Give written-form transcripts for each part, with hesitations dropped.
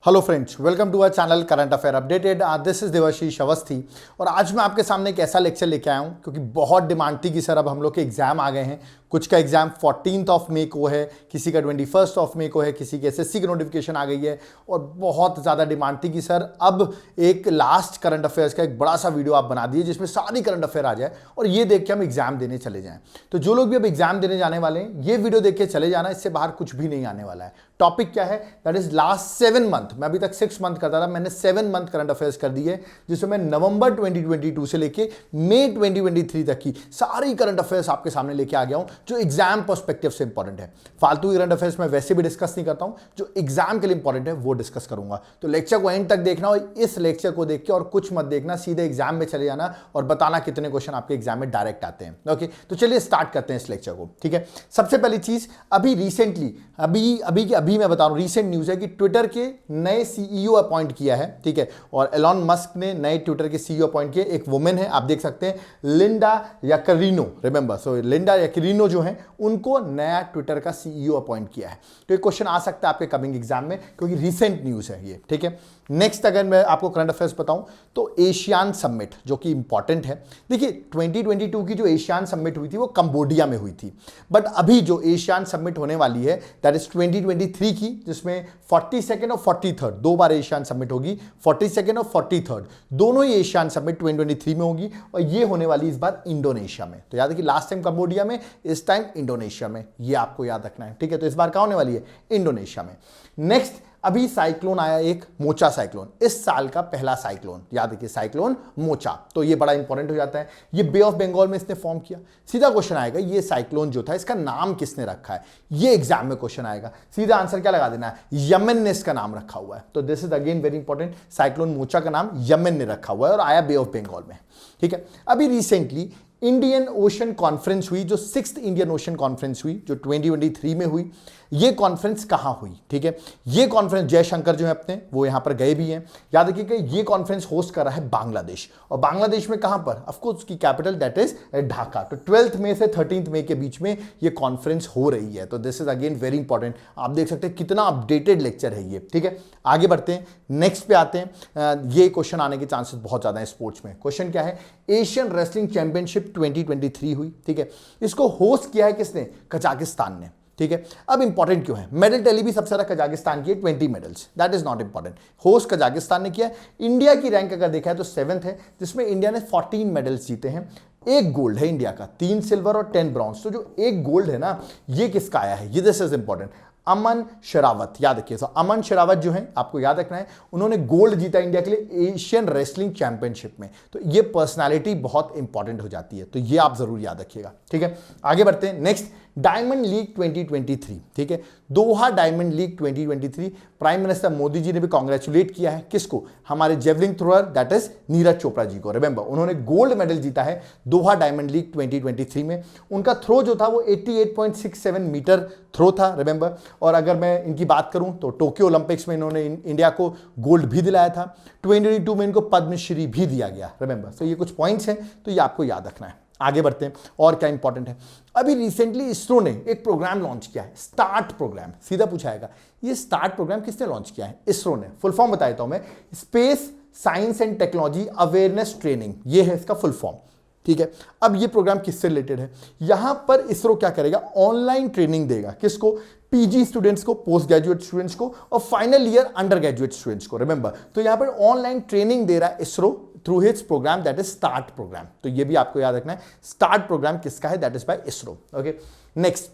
Hello friends, welcome to our channel current affair updated. This is Devashish Awasthi और आज मैं आपके सामने एक ऐसा लेक्चर लेके आया हूं क्योंकि बहुत डिमांड थी कि सर अब हम लोग के एग्जाम आ गए हैं। कुछ का एग्जाम 14 मई को है, किसी का 21 मई को है, किसी की एसएससी की नोटिफिकेशन आ गई है और बहुत ज़्यादा डिमांड थी कि सर अब एक लास्ट करंट अफेयर्स का एक बड़ा सा वीडियो आप बना दिए जिसमें सारी करंट अफेयर आ जाए और ये देख के हम एग्जाम देने चले जाएं। तो जो लोग भी अब एग्जाम देने जाने वाले हैं ये वीडियो देख के चले जाना, इससे बाहर कुछ भी नहीं आने वाला है। टॉपिक क्या है? That is last 7 month. मैं अभी तक 6 मंथ करता था, मैंने 7 मंथ करंट अफेयर्स कर दिए जिसमें मैं नवंबर 2022 से लेके मई 2023 तक की सारी करंट अफेयर्स आपके सामने लेके आ गया हूं जो एग्जाम पर्सपेक्टिव से इंपॉर्टेंट है। फालतू करंट अफेयर्स में वैसे भी डिस्कस नहीं करता हूं, जो एग्जाम के लिए इंपॉर्टेंट है वो डिस्कस करूंगा। तो लेक्चर को एंड तक देखना और इस लेक्चर को देख के और कुछ मत देखना, सीधे एग्जाम में चले जाना और बताना कितने क्वेश्चन आपके एग्जाम में डायरेक्ट आते हैं। ओके, तो चलिए स्टार्ट करते हैं इस लेक्चर को। ठीक है, सबसे पहली चीज अभी रिसेंटली अभी मैं बता रहा हूं, रिसेंट न्यूज है कि ट्विटर के नए सीईओ अपॉइंट किया है। ठीक है, और एलॉन मस्क ने नए ट्विटर के सीईओ अपॉइंट किए। एक वुमेन है, आप देख सकते हैं, लिंडा याकरिनो। रिमेंबर, सो लिंडा याकरिनो जो है उनको नया ट्विटर का सीईओ अपॉइंट किया है। तो एक क्वेश्चन आ सकता है आपके कमिंग एग्जाम में क्योंकि रिसेंट न्यूज है ये। ठीक है, नेक्स्ट अगर मैं आपको करंट अफेयर्स बताऊं तो एशियान समिट जो कि इंपॉर्टेंट है। देखिए 2022 की जो एशियान समिट हुई थी वो कंबोडिया में हुई थी, बट अभी जो एशियान समिट होने वाली है दैट इज 2023 की, जिसमें 42nd और 43rd दो बार एशियान समिट होगी। 42nd और 43rd दोनों ही एशियान समिट 2023 में होगी और ये होने वाली इस बार इंडोनेशिया में। तो याद है कि लास्ट टाइम कंबोडिया में, इस टाइम इंडोनेशिया में, ये आपको याद रखना है। ठीक है, तो इस बार कहां होने वाली है? इंडोनेशिया में। नेक्स्ट अभी साइक्लोन आया, एक मोचा साइक्लोन, इस साल का पहला साइक्लोन, याद रखिए साइक्लोन मोचा। तो ये बड़ा इंपॉर्टेंट हो जाता है। ये बे ऑफ बंगाल में इसने फॉर्म किया। सीधा क्वेश्चन आएगा ये साइक्लोन जो था इसका नाम किसने रखा है, ये एग्जाम में क्वेश्चन आएगा। सीधा आंसर क्या लगा देना है? यमन ने इसका नाम रखा हुआ है। तो this is again very important, cyclone mocha का नाम यमन ने रखा हुआ है और आया बे ऑफ बंगाल में। ठीक है, अभी रिसेंटली इंडियन ओशन कॉन्फ्रेंस हुई, जो 6th इंडियन ओशन कॉन्फ्रेंस हुई जो 2023 में हुई। ये कॉन्फ्रेंस कहां हुई? ठीक है, ये कॉन्फ्रेंस जयशंकर जो है अपने वो यहां पर गए भी हैं। याद रखिएगा ये कॉन्फ्रेंस होस्ट कर रहा है बांग्लादेश, और बांग्लादेश में कहां पर? ऑफ कोर्स उसकी कैपिटल दैट इज ढाका। तो 12 मई से 13 मई के बीच में ये कॉन्फ्रेंस हो रही है। तो this is again very important. आप देख सकते हैं कितना अपडेटेड लेक्चर है ये। ठीक है, आगे बढ़ते हैं, नेक्स्ट पे आते हैं। ये क्वेश्चन आने के चांसेस बहुत ज्यादा है स्पोर्ट्स में। क्वेश्चन क्या है? एशियन रेसलिंग चैंपियनशिप 2023 हुई। ठीक है, इसको होस्ट किया है किसने? कजाकिस्तान ने। ठीक है, अब इंपॉर्टेंट क्यों है? मेडल टैली भी सबसे ज्यादा कजाकिस्तान की है, 20 medals. That is not important, host Kazakhstan ने किया। इंडिया की रैंक अगर देखा है तो 7th है, जिसमें इंडिया ने 14 मेडल्स जीते हैं। एक गोल्ड है इंडिया का, 3 सिल्वर और 10 ब्रॉन्ज। तो जो एक गोल्ड है ना, ये किसका आया है? ये दिस इज इंपॉर्टेंट, अमन शेरावत। याद रखिए, अमन शेरावत जो है आपको याद रखना है, उन्होंने गोल्ड जीता इंडिया के लिए एशियन रेसलिंग चैंपियनशिप में। तो ये पर्सनालिटी बहुत इंपॉर्टेंट हो जाती है, तो ये आप जरूर याद रखिएगा। ठीक है, आगे बढ़ते हैं। Next Diamond League 2023। ठीक है, Doha Diamond League 2023। Prime minister Modi ji ने भी कांग्रेचुलेट किया है किसको? हमारे javelin thrower that is Neeraj Chopra ji को। रिमेंबर, उन्होंने गोल्ड मेडल जीता है दोहा डायमंड लीग 2023 में। उनका थ्रो जो था वो 88.67 मीटर थ्रो था। रिमेंबर, और अगर मैं इनकी बात करूं तो टोक्यो ओलंपिक्स में इन्होंने इंडिया को गोल्ड भी दिलाया था। 2022 में इनको पद्मश्री भी दिया गया। रिमेंबर, तो ये कुछ पॉइंट्स हैं, तो ये आपको याद रखना है। आगे बढ़ते हैं, और क्या इंपॉर्टेंट है? अभी रिसेंटली इसरो ने एक प्रोग्राम लॉन्च किया है, स्टार्ट प्रोग्राम। सीधा पूछाएगा ये स्टार्ट प्रोग्राम किसने लॉन्च किया है? इसरो ने। फुल फॉर्म बता देता हूं मैं, space science and technology awareness training, ये है इसका फुल फॉर्म। ठीक है, अब ये प्रोग्राम किससे रिलेटेड है? यहां पर इसरो क्या करेगा? ऑनलाइन ट्रेनिंग देगा। किसको? पीजी स्टूडेंट्स को, पोस्ट ग्रेजुएट स्टूडेंट्स को, और final year under graduate students को। रिमेंबर, तो यहां पर ऑनलाइन ट्रेनिंग दे रहा है ISRO through his program that is start program. तो ये भी आपको याद रखना है, स्टार्ट प्रोग्राम किसका है? That is by ISRO. Okay, next,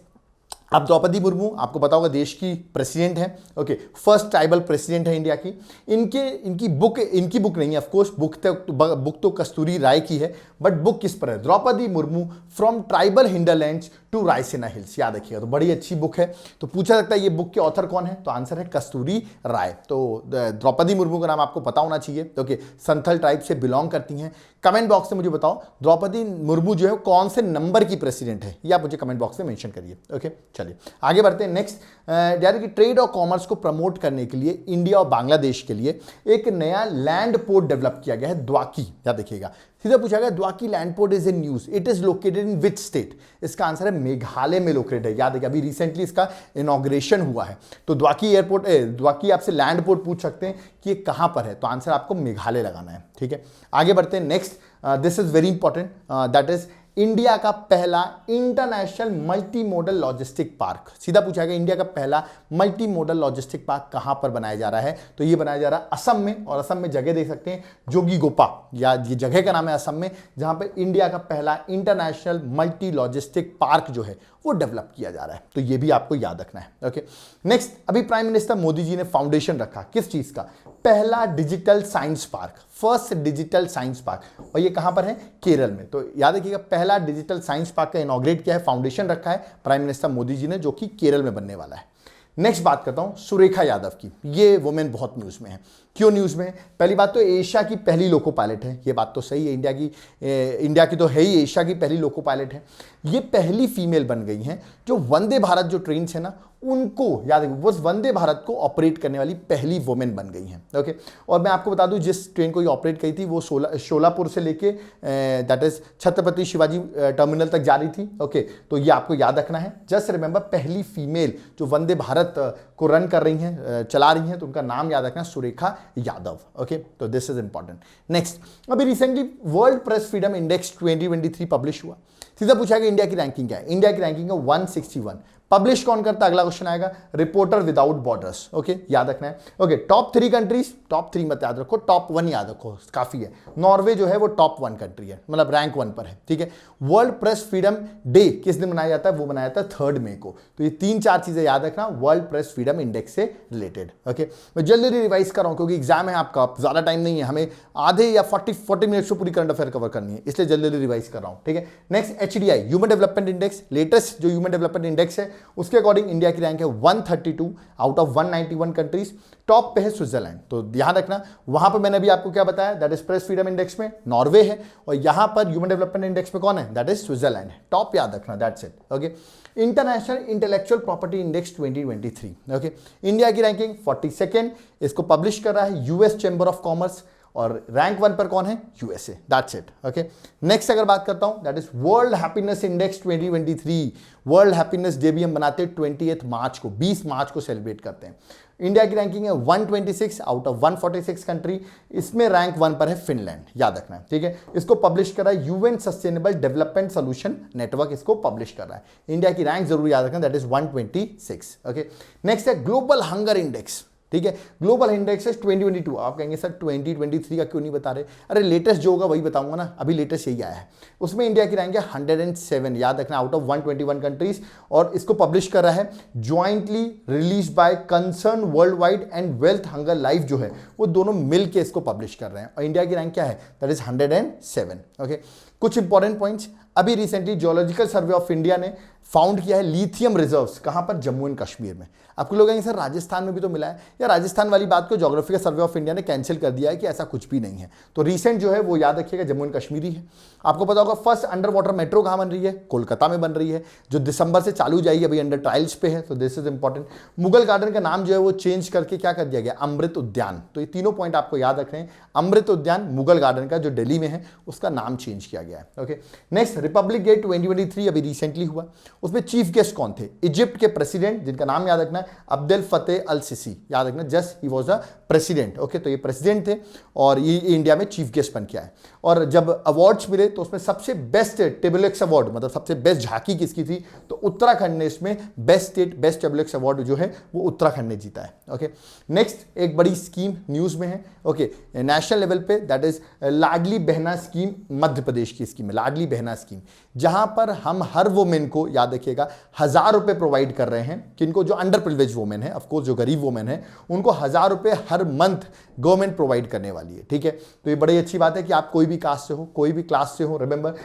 अब द्रौपदी मुर्मू आपको पता होगा देश की प्रेसिडेंट है। ओके, फर्स्ट ट्राइबल प्रेसिडेंट है इंडिया की। इनकी बुक नहीं है, ऑफ कोर्स बुक तो कस्तूरी राय की है, बट बुक किस पर है? Draupadi Murmu from tribal hinterlands to Raisina hills. याद रखिएगा, तो बड़ी अच्छी बुक है। तो पूछा सकता है ये बुक के ऑथर कौन है? तो आंसर है कस्तूरी राय। तो द्रौपदी मुर्मू का नाम आपको पता होना चाहिए। ओके, संथल ट्राइब से बिलोंग करती हैं। कमेंट बॉक्स में मुझे बताओ द्रौपदी मुर्मू जो है कौन से नंबर की प्रेसिडेंट है, ये आप मुझे कमेंट बॉक्स में मेंशन करिए। ओके, चलिए आगे बढ़ते हैं। नेक्स्ट यानी कि ट्रेड और कॉमर्स को प्रमोट करने के लिए इंडिया और बांग्लादेश के लिए एक नया लैंड पोर्ट डेवलप किया गया है, द्वाकी। याद देखिएगा, सीधा पूछा गया Dawki land port is in news, it is located in which state? इसका आंसर है मेघालय में लोकेटेड है। याद देखिए, अभी रिसेंटली इसका इनॉग्रेशन हुआ है। तो द्वाकी एयरपोर्ट, द्वाकी आपसे लैंड पोर्ट पूछ सकते हैं कि ये कहां पर है, तो आंसर आपको मेघालय लगाना है। ठीक है, आगे बढ़ते हैं। Next, this is very important, that is India का पहला international multi modal logistic park. सीधा पूछा गया इंडिया का पहला मल्टी मॉडल लॉजिस्टिक पार्क कहां पर बनाया जा रहा है, तो ये बनाया जा रहा है असम में। और असम में जगह देख सकते हैं जोगीघोपा, या ये जगह का नाम है असम में, जहां पर इंडिया का पहला इंटरनेशनल मल्टी लॉजिस्टिक पार्क जो है वो डेवलप किया जा रहा है। तो ये भी आपको याद रखना है। ओके, नेक्स्ट, अभी प्राइम मिनिस्टर मोदी जी ने फाउंडेशन रखा किस चीज का? पहला digital science park, first digital science park, और ये कहां पर है? केरल में। तो याद रखिएगा, पहला डिजिटल साइंस पार्क का इनॉग्रेट किया है, फाउंडेशन रखा है प्राइम मिनिस्टर मोदी जी ने, जो कि केरल में बनने वाला है। नेक्स्ट बात करता हूं सुरेखा यादव की। ये वुमेन बहुत न्यूज में है। क्यों न्यूज में है? पहली बात तो एशिया की पहली लोको पायलट है, ये बात तो सही है, इंडिया की तो है ही, एशिया की पहली लोको पायलट है। ये पहली फीमेल बन गई हैं जो वंदे भारत जो ट्रेन है ना, उनको याद रखिए, वो वंदे भारत को ऑपरेट करने वाली पहली वुमेन बन गई हैं। ओके, और मैं आपको बता दूं जिस ट्रेन को ये ऑपरेट की थी वो शोलापुर से लेके that is Chhatrapati Shivaji terminal तक जा रही थी। ओके, तो ये आपको याद रखना है। जस्ट रिमेंबर, पहली फीमेल जो वंदे भारत को रन कर रही हैं, चला रही हैं, तो उनका नाम याद रखना, सुरेखा यादव। ओके, तो दिस इज इंपॉर्टेंट। नेक्स्ट, अभी recently world press freedom index 2023 publish हुआ। सीधा पूछा गया इंडिया की रैंकिंग क्या है? इंडिया की रैंकिंग है 161। पब्लिश कौन करता है? अगला क्वेश्चन आएगा, रिपोर्टर विदाउट बॉर्डर्स। ओके, याद रखना है। ओके, टॉप 3 कंट्रीज, टॉप 3 मत याद रखो, टॉप 1 याद रखो, काफी है। नॉर्वे जो है वो टॉप 1 कंट्री है, मतलब रैंक 1 पर है। ठीक है, वर्ल्ड प्रेस फ्रीडम डे किस दिन मनाया जाता है? वो मनाया जाता है 3 मई को। तो ये 3-4 चीजें याद रखना वर्ल्ड प्रेस फ्रीडम इंडेक्स से रिलेटेड। ओके, मैं जल्दी रिवाइज कर रहा हूं क्योंकि एग्जाम है आपका, ज्यादा टाइम नहीं है, हमें आधे या 40 मिनट्स में पूरी करंट अफेयर कवर करनी है, इसलिए जल्दी रिवाइज कर रहा हूं। ठीक है, next, HDI human development index, latest जो ह्यूमन डेवलपमेंट इंडेक्स है उसके अकॉर्डिंग इंडिया की रैंक है 132 आउट ऑफ 191 कंट्रीज। टॉप पे है स्विट्जरलैंड। तो ध्यान रखना, वहां पर मैंने अभी आपको क्या बताया, that is press freedom index में नॉर्वे है, और यहां पर ह्यूमन डेवलपमेंट इंडेक्स में कौन है? दैट इज स्विट्जरलैंड है। टॉप याद रखना, that's it. Okay, international intellectual property index 2023। Okay, India की रैंकिंग 42nd, इसको पब्लिश कर रहा है यूएस चैम्बर ऑफ कॉमर्स, और रैंक 1 पर कौन है? USA. That's it. Okay, next अगर बात करता हूं, that is world happiness index 2023। World happiness day भी हम बनाते हैं 28 मार्च को, 20 मार्च को सेलिब्रेट करते हैं। इंडिया की रैंकिंग है 126 आउट ऑफ 146 कंट्री, इसमें रैंक 1 पर है फिनलैंड, याद रखना है। ठीक है, इसको पब्लिश कर रहा है UN sustainable development solution network, इसको पब्लिश कर रहा है। इंडिया की रैंक जरूर याद रखना, दैट इज 126। ओके, नेक्स्ट है ग्लोबल हंगर इंडेक्स। ठीक है, ग्लोबल इंडेक्स है 2022। आप कहेंगे सर 2023 का क्यों नहीं बता रहे? अरे लेटेस्ट जो होगा वही बताऊंगा ना, अभी लेटेस्ट यही आया है। उसमें इंडिया की रैंक है 107, याद रखना, आउट ऑफ 121 कंट्रीज, और इसको पब्लिश कर रहा है jointly release by concern world wide and wealth hunger life, जो है वो दोनों मिलकर इसको पब्लिश कर रहे हैं। और इंडिया की रैंक क्या है? That is 107। ओके, कुछ इंपॉर्टेंट पॉइंट्स, अभी recently geological survey of India ने फाउंड किया है लिथियम रिजर्व्स, कहां पर? जम्मू एंड कश्मीर में। आपको लोग कहेंगे सर राजस्थान में भी तो मिला है, या राजस्थान वाली बात को ज्योग्राफिकल सर्वे ऑफ इंडिया ने कैंसिल कर दिया है कि ऐसा कुछ भी नहीं है। तो रिसेंट जो है वो याद रखिएगा जम्मू एंड कश्मीर ही है। आपको पता होगा फर्स्ट अंडर वाटर मेट्रो कहां बन रही है? कोलकाता में बन रही है, जो दिसंबर से चालू जाएगी, अभी अंडर ट्रायल्स पे है। तो this is important. Mughal garden का नाम जो है वो चेंज करके क्या कर दिया गया? अमृत उद्यान। तो ये तीनों पॉइंट आपको याद रखने हैं। अमृत उद्यान मुगल गार्डन का जो दिल्ली में है उसका नाम चेंज किया गया है। ओके, नेक्स्ट, रिपब्लिक डे 2023 अभी रिसेंटली हुआ, उसमें चीफ गेस्ट कौन थे? इजिप्ट के प्रेसिडेंट, जिनका नाम याद रखना है अब्देल फतेह अल सिसी, याद रखना, just he was a president. Okay, तो ये प्रेसिडेंट थे और ये इंडिया में चीफ गेस्ट बन के आए। और जब अवार्ड्स मिले तो उसमें सबसे बेस्ट टेबलेक्स अवार्ड, मतलब सबसे बेस्ट झांकी किसकी थी? तो उत्तराखंड ने इसमें बेस्ट स्टेट बेस्ट टेबलेक्स अवार्ड जो है वो उत्तराखंड ने जीता है। ओके, नेक्स्ट, एक बड़ी स्कीम न्यूज में है। ओके, नेशनल लेवल पे, that is Ladli Behna scheme, Madhya Pradesh की स्कीम है लाडली बहना स्कीम, जहां पर हम हर वुमेन को, याद रखिएगा, 1000 रुपए प्रोवाइड कर रहे हैं। किनको? जो अंडर प्रिविलेज वुमेन है, ऑफकोर्स जो गरीब वुमेन है उनको 1000 रुपए हर मंथ गवर्नमेंट प्रोवाइड करने वाली है। ठीक है, तो ये बड़ी अच्छी बात है कि आप कोई भी कास्ट से हो, कोई भी क्लास से हो, रिमेंबर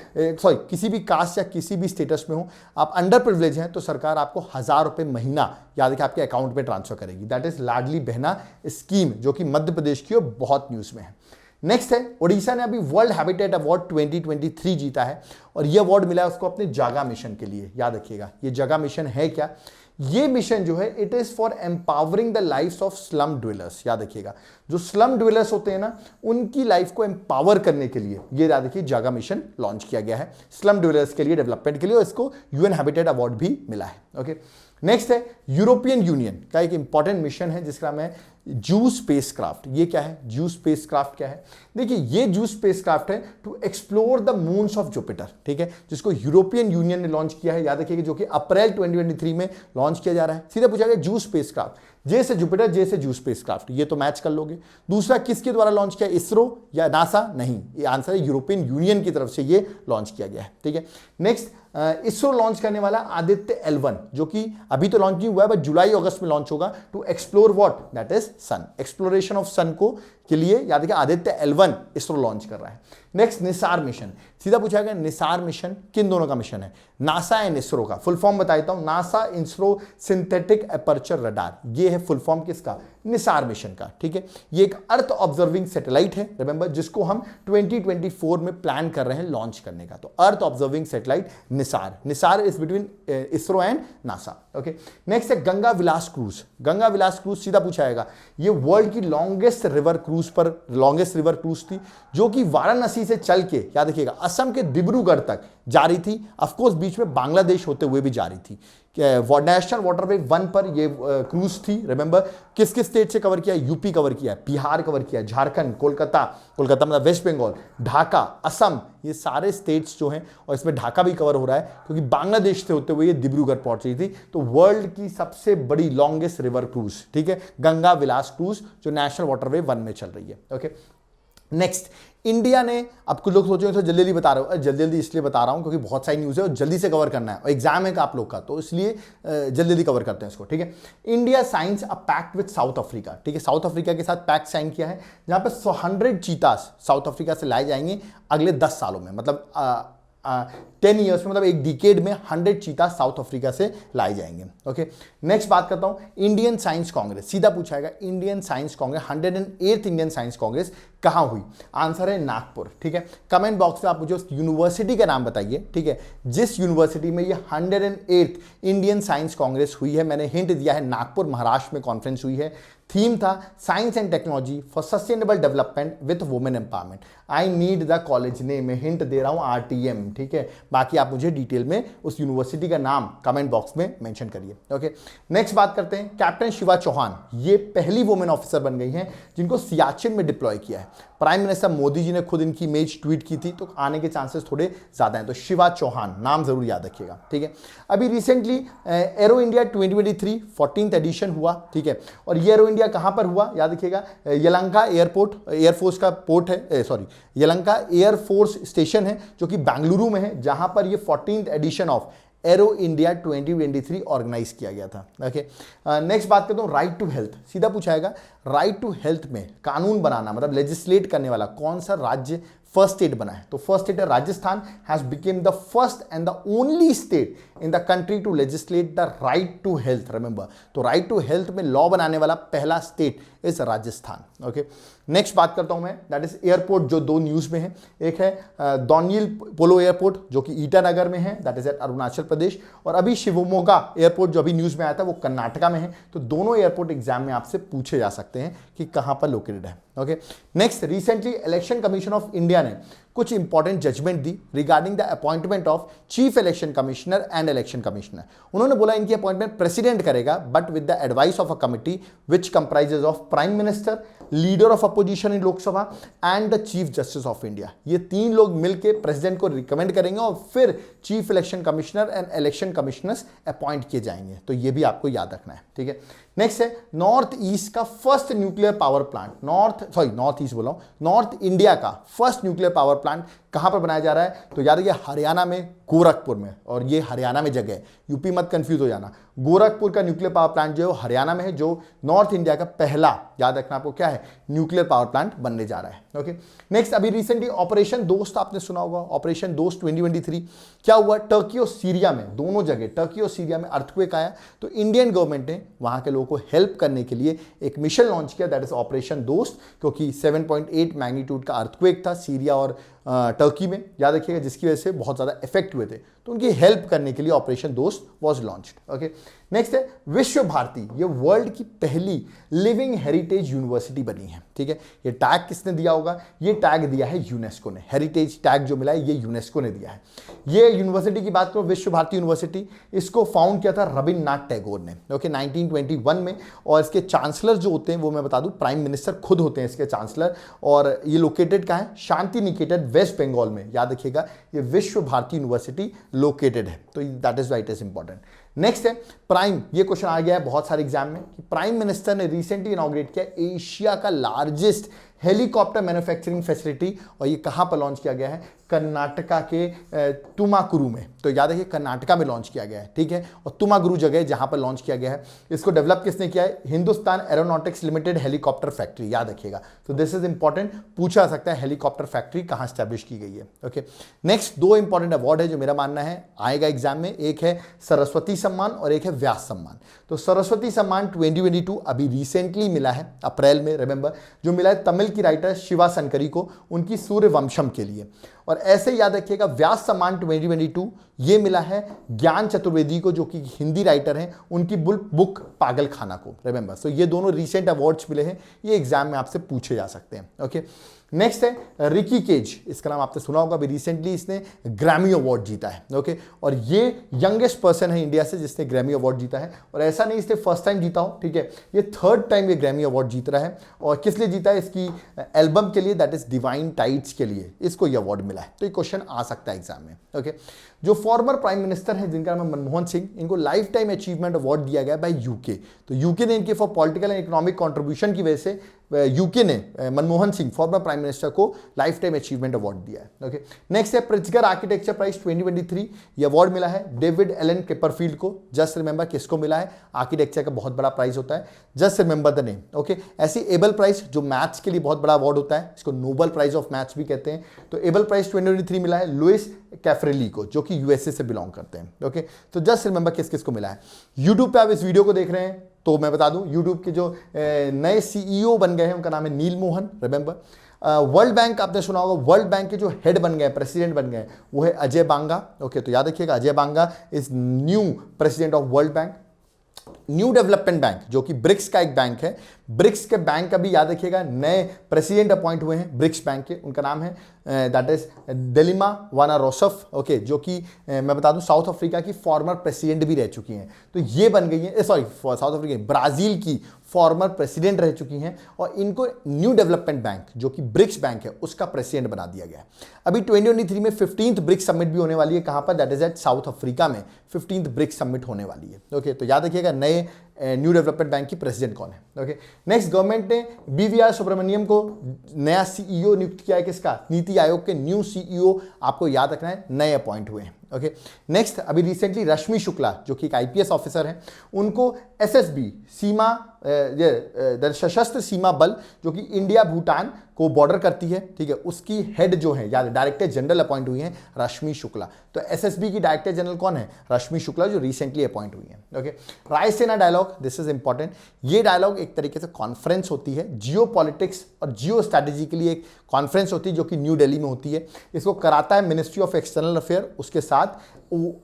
किसी भी कास्ट या किसी भी स्टेटस में हो, आप अंडर प्रिविलेज हैं तो सरकार आपको 1000 रुपए महीना, याद रखिए, आपके अकाउंट में ट्रांसफर करेगी। That is Ladli Behna scheme, जो कि मध्य प्रदेश की और बहुत न्यूज में है। नेक्स्ट है ओडिशा ने अभी वर्ल्ड हैबिटेट अवार्ड 2023 जीता है और ये अवार्ड मिला है उसको अपने जागा मिशन के लिए। याद रखिएगा ये जागा मिशन है क्या, ये मिशन जो है it is for empowering the lifes of slum dwellers. याद रखिएगा जो स्लम ड्वेलर्स होते हैं ना उनकी लाइफ को एम्पावर करने के लिए ये याद रखिए जागा मिशन लॉन्च किया गया है स्लम ड्वेलर्स के लिए डेवलपमेंट के लिए और इसको यूएन हैबिटेट अवार्ड भी मिला है। ओके, नेक्स्ट है यूरोपियन यूनियन का एक इंपॉर्टेंट मिशन है जिसका नाम है जू स्पेसक्राफ्ट। ये क्या है, जू स्पेसक्राफ्ट क्या है, देखिए ये जू स्पेसक्राफ्ट है to explore the moons of Jupiter, ठीक है, जिसको यूरोपियन यूनियन ने लॉन्च किया है। याद रखिएगा जो कि अप्रैल 2023 में लॉन्च किया जा रहा है। सीधा पूछा गया जू स्पेसक्राफ्ट, जे से जुपिटर जे से जू स्पेसक्राफ्ट, ये तो मैच कर लोगे। दूसरा किसके द्वारा लॉन्च किया, इसरो या नासा, नहीं, ये आंसर है यूरोपियन यूनियन की तरफ से ये लॉन्च किया गया है। ठीक है, नेक्स्ट इसरो लॉन्च करने वाला आदित्य L1 जो कि अभी तो लॉन्च नहीं हुआ है बट जुलाई अगस्त में लॉन्च होगा to explore what, that is sun, exploration of sun को के लिए याद रखिए आदित्य L1 इसरो लॉन्च कर रहा है। नेक्स्ट निसार मिशन, सीधा पूछा गया निसार मिशन किन दोनों का मिशन है, नासा एंड इसरो का। फुल फॉर्म बताता हूं, NASA ISRO synthetic aperture radar, ये है फुल फॉर्म किसका, निसार मिशन का। ठीक है, ये एक अर्थ ऑब्जर्विंग सैटेलाइट है रिमेंबर, जिसको हम 2024 में प्लान कर रहे हैं लॉन्च करने का। तो earth observing satellite NISAR, NISAR is between ISRO and NASA. Okay, next है गंगा विलास क्रूज। गंगा विलास क्रूज सीधा पूछाएगा, ये वर्ल्ड की लॉन्गेस्ट रिवर क्रूज पर लॉन्गेस्ट रिवर क्रूज थी जो कि वाराणसी से चल के याद रखिएगा असम के डिब्रूगढ़ तक जा रही थी। ऑफकोर्स बीच में बांग्लादेश होते हुए भी जा रही थी। नेशनल वाटरवे 1 पर ये क्रूज थी। रिमेंबर किस किस स्टेट से कवर किया, यूपी कवर किया, बिहार कवर किया, झारखंड, कोलकाता, कोलकाता मतलब वेस्ट बंगाल, ढाका, असम, ये सारे स्टेट्स जो हैं, और इसमें ढाका भी कवर हो रहा है क्योंकि बांग्लादेश से होते हुए ये डिब्रूगढ़ पहुंच रही थी। तो वर्ल्ड की सबसे बड़ी लॉन्गेस्ट रिवर क्रूज, ठीक है, गंगा विलास क्रूज जो नेशनल वाटरवे 1 में चल रही है। ओके, नेक्स्ट इंडिया ने, अब कुछ लोग सोचेंगे तो जल्दी जल्दी बता रहा हूँ, जल्दी जल्दी इसलिए बता रहा हूँ क्योंकि बहुत सारी न्यूज़ है और जल्दी से कवर करना है और एग्जाम है आप लोग का, तो इसलिए जल्दी जल्दी कवर करते हैं इसको। ठीक है, India science a pact with South Africa. ठीक है, साउथ अफ्रीका के साथ पैक्ट साइन किया है जहाँ पे 100 चीतास साउथ अफ्रीका से लाए जाएंगे अगले 10 सालों में, मतलब 10 ईयर्स में, मतलब एक डिकेड में 100 चीता साउथ अफ्रीका से लाए जाएंगे। ओके, नेक्स्ट बात करता हूं इंडियन साइंस कांग्रेस। सीधा पूछाएगा Indian science congress 108th Indian science congress कहां हुई, आंसर है नागपुर। ठीक है, कमेंट बॉक्स में आप मुझे उस यूनिवर्सिटी का नाम बताइए। ठीक है, जिस यूनिवर्सिटी में ये 108th इंडियन साइंस कांग्रेस हुई है, मैंने हिंट दिया है नागपुर महाराष्ट्र में कॉन्फ्रेंस हुई है। थीम था science and technology for sustainable development with women empowerment. I need the college name, मैं हिंट दे रहा हूं RTM। ठीक है, बाकी आप मुझे डिटेल में उस यूनिवर्सिटी का नाम कमेंट बॉक्स में मेंशन करिए। ओके, नेक्स्ट बात करते हैं कैप्टन शिवा चौहान, ये पहली वुमेन ऑफिसर बन गई हैं जिनको सियाचिन में डिप्लॉय किया है। प्राइम मिनिस्टर मोदी जी ने खुद इनकी इमेज ट्वीट की थी, तो आने के चांसेस थोड़े ज्यादा हैं। तो शिवा चौहान नाम जरूर याद रखिएगा। ठीक है, अभी recently arrow India 2023 14th addition हुआ। ठीक है, और ये एरो इंडिया कहां पर हुआ, याद रखिएगा यलंका एयरपोर्ट, एयरफोर्स का पोर्ट है, सॉरी यलंका एयरफोर्स स्टेशन है जो कि बेंगलुरु में है, जहां पर ये 14th edition of Aero India 2023 organise किया गया था। ओके, नेक्स्ट बात करता हूं राइट टू हेल्थ। सीधा पूछाएगा राइट टू हेल्थ में कानून बनाना मतलब लेजिस्लेट करने वाला कौन सा राज्य फर्स्ट स्टेट बना है, तो फर्स्ट स्टेट है Rajasthan, has become the first and the only state in the country to legislate the right to health. Remember, तो राइट टू हेल्थ में लॉ बनाने वाला पहला state is Rajasthan. Okay, next बात करता हूं मैं, दैट इज एयरपोर्ट जो 2 न्यूज में है। एक है दोनियल पोलो एयरपोर्ट जो कि ईटानगर में है, that is eight Arunachal Pradesh, और अभी शिवमोगा एयरपोर्ट जो अभी न्यूज में आया था वो कर्नाटका में है। तो दोनों एयरपोर्ट एग्जाम में आपसे पूछे जा सकते हैं कि कहां पर लोकेटेड है। Okay, next recently election commission of India ने कुछ इंपॉर्टेंट जजमेंट दी regarding the appointment of chief election commissioner and election commissioner. उन्होंने बोला इनकी अपॉइंटमेंट प्रेसिडेंट करेगा but with the advice of a committee which comprises of prime minister, leader of opposition in Lok Sabha and the chief justice of India. ये 3 लोग मिलकर president को recommend करेंगे और फिर chief election commissioner and election commissioners appoint किए जाएंगे। तो ये भी आपको याद रखना है। ठीक है, नेक्स्ट है नॉर्थ ईस्ट का first nuclear power plant, north east बोला हूं, नॉर्थ इंडिया का फर्स्ट न्यूक्लियर पावर प्लांट कहां पर बनाया जा रहा है, तो याद रखिए हरियाणा में गोरखपुर में, और ये हरियाणा में जगह है, यूपी मत कंफ्यूज हो जाना। गोरखपुर का न्यूक्लियर पावर प्लांट जो है वो हरियाणा में है, जो नॉर्थ इंडिया का पहला, याद रखना आपको क्या है, न्यूक्लियर पावर प्लांट बनने जा रहा है। ओके, नेक्स्ट अभी रिसेंटली ऑपरेशन दोस्त आपने सुना होगा, ऑपरेशन दोस्त 2023 क्या हुआ, टर्की और सीरिया में, दोनों जगह टर्की और सीरिया में अर्थक्वेक आया, तो इंडियन गवर्नमेंट ने वहां के लोगों को हेल्प करने के लिए एक मिशन लॉन्च किया, दैट इज ऑपरेशन दोस्त, क्योंकि 7.8 मैग्नीट्यूड का अर्थक्वेक था सीरिया और टर्की में, याद रखिएगा, जिसकी वजह से बहुत ज़्यादा इफेक्ट हुए थे, तो उनकी हेल्प करने के लिए ऑपरेशन दोस्त वॉज लॉन्च्ड। ओके, नेक्स्ट है विश्व भारती, ये वर्ल्ड की पहली लिविंग हेरिटेज यूनिवर्सिटी बनी है। ठीक है, ये टैग किसने दिया होगा, ये टैग दिया है यूनेस्को ने, हेरिटेज टैग जो मिला है ये यूनेस्को ने दिया है। ये यूनिवर्सिटी की बात करो, विश्व भारती यूनिवर्सिटी, इसको फाउंड किया था रविन्द्रनाथ टैगोर ने, ओके, 1921 में, और इसके चांसलर जो होते हैं वो मैं बता दूं प्राइम मिनिस्टर खुद होते हैं इसके चांसलर, और ये लोकेटेड कहाँ है, शांति निकेतन वेस्ट बंगाल में, याद रखिएगा ये विश्व भारती यूनिवर्सिटी लोकेटेड है, तो that is why it is important. Next है प्राइम, ये क्वेश्चन आ गया है बहुत सारे एग्जाम में कि प्राइम मिनिस्टर ने रिसेंटली इनॉग्रेट किया एशिया का लार्जेस्ट हेलीकॉप्टर मैन्युफैक्चरिंग फैसिलिटी, और ये कहां पर लॉन्च किया गया है, कर्नाटका के तुमाकुरु में, तो याद रखिए कर्नाटका में लॉन्च किया गया है। ठीक है, और तुमाकुरु जगह जहां पर लॉन्च किया गया है, इसको डेवलप किसने किया है, Hindustan aeronautics limited helicopter factory, याद रखिएगा, तो दिस इज इंपॉर्टेंट, पूछा सकता है हेलीकॉप्टर फैक्ट्री कहां स्टैब्लिश की गई है। ओके, नेक्स्ट दो इंपॉर्टेंट अवार्ड है जो मेरा मानना है आएगा एग्जाम में, एक है सरस्वती सम्मान और एक है व्यास सम्मान। तो सरस्वती सम्मान 2022 अभी रिसेंटली मिला है अप्रैल में, रिमेंबर, जो मिला है तमिल की राइटर शिवा सनकरी को, उनकी सूर्यवंशम के लिए। और ऐसे याद रखिएगा व्यास सम्मान 2022 ये मिला है ज्ञान चतुर्वेदी को, जो कि हिंदी राइटर हैं, उनकी बुक पागल खाना को, रिमेंबर। सो ये दोनों रिसेंट अवार्ड्स मिले हैं, ये एग्जाम में आपसे पूछे जा सकते हैं। ओके, नेक्स्ट है रिकी केज, इसका नाम आपने सुना होगा, अभी रिसेंटली इसने ग्रैमी अवार्ड जीता है। ओके, और ये यंगेस्ट पर्सन है इंडिया से जिसने ग्रैमी अवार्ड जीता है, और ऐसा नहीं इसने फर्स्ट टाइम जीता हो, ठीक है, ये थर्ड टाइम ये ग्रैमी अवार्ड जीत रहा है। और किस लिए जीता है, इसकी एल्बम के लिए, दैट इज डिवाइन टाइड्स के लिए इसको ये अवार्ड मिला है। तो ये क्वेश्चन आ सकता है एग्जाम में। ओके, जो फॉर्मर प्राइम मिनिस्टर हैं जिनका नाम है मनमोहन सिंह, इनको लाइफ टाइम अचीवमेंट अवार्ड दिया गया बाय यूके, तो यूके ने इनके for political and economic contribution की वजह से यूके ने Manmohan Singh former prime minister को लाइफ टाइम अचीवमेंट अवार्ड दिया है। ओके, नेक्स्ट है प्रिट्जगर आर्किटेक्चर प्राइज 2023, ये अवार्ड मिला है डेविड एलन केपरफील्ड को। जस्ट रिमेंबर किसको मिला है, आर्किटेक्चर का बहुत बड़ा प्राइज होता है, just remember the name. Okay, ऐसी एबल प्राइज जो मैथ्स के लिए बहुत बड़ा अवार्ड होता है, इसको नोबल प्राइज ऑफ मैथ्स भी कहते हैं, तो एबल प्राइज 2023 मिला है लुइस कैफ्रेली को, जो कि यूएसए से बिलोंग करते हैं। ओके, तो जस्ट रिमेंबर किस किस को मिला है। यूट्यूब पे आप इस वीडियो को देख रहे हैं तो मैं बता दूं यूट्यूब के जो नए सीईओ बन गए हैं उनका नाम है नील मोहन, रिमेंबर। वर्ल्ड बैंक आपने सुना होगा, वर्ल्ड बैंक के जो हेड बन गए, प्रेसिडेंट बन गए, वो है अजय बांगा। ओके, तो याद रखिएगा Ajay Banga is new president of world bank. New development bank जो कि ब्रिक्स का एक बैंक है, ब्रिक्स के बैंक का भी याद रखिएगा नए प्रेसिडेंट अपॉइंट हुए हैं ब्रिक्स बैंक के, उनका नाम है दैट इज डेलिमा वाना रोसफ। ओके, जो कि मैं बता दूं साउथ अफ्रीका की फॉर्मर प्रेसिडेंट भी रह चुकी हैं, तो ये बन गई हैं, सॉरी साउथ अफ्रीका, ब्राजील की फॉर्मर प्रेसिडेंट रह चुकी हैं, और इनको न्यू डेवलपमेंट बैंक जो कि ब्रिक्स बैंक है उसका प्रेसिडेंट बना दिया गया। अभी 2023 में 15th ब्रिक्स समिट भी होने वाली है, कहां पर, that is at South Africa में 15th ब्रिक्स समिट होने वाली है। ओके, तो याद रखिएगा नए न्यू डेवलपमेंट बैंक की प्रेसिडेंट कौन है। ओके, नेक्स्ट गवर्नमेंट ने बीवीआर सुब्रमण्यम को नया सीईओ नियुक्त किया है, किसका, नीति आयोग के न्यू सीईओ, आपको याद रखना है नए अपॉइंट हुए हैं। ओके, नेक्स्ट अभी रिसेंटली रश्मि शुक्ला जो कि एक आईपीएस ऑफिसर हैं, उनको एसएसबी सीमा सशस्त्र सीमा बल जो कि इंडिया भूटान को बॉर्डर करती है, ठीक है, उसकी हेड जो है याद डायरेक्टर जनरल अपॉइंट हुई हैं रश्मि शुक्ला। तो एसएसबी की डायरेक्टर जनरल कौन है, रश्मि शुक्ला, जो रिसेंटली अपॉइंट हुई है। Okay, Raisina dialogue, this is important, ये डायलॉग एक तरीके से कॉन्फ्रेंस होती है, जियो पॉलिटिक्स और जियो स्ट्रैटेजी के लिए एक कॉन्फ्रेंस होती है जो कि न्यू दिल्ली में होती है। इसको कराता है मिनिस्ट्री ऑफ एक्सटर्नल अफेयर, उसके साथ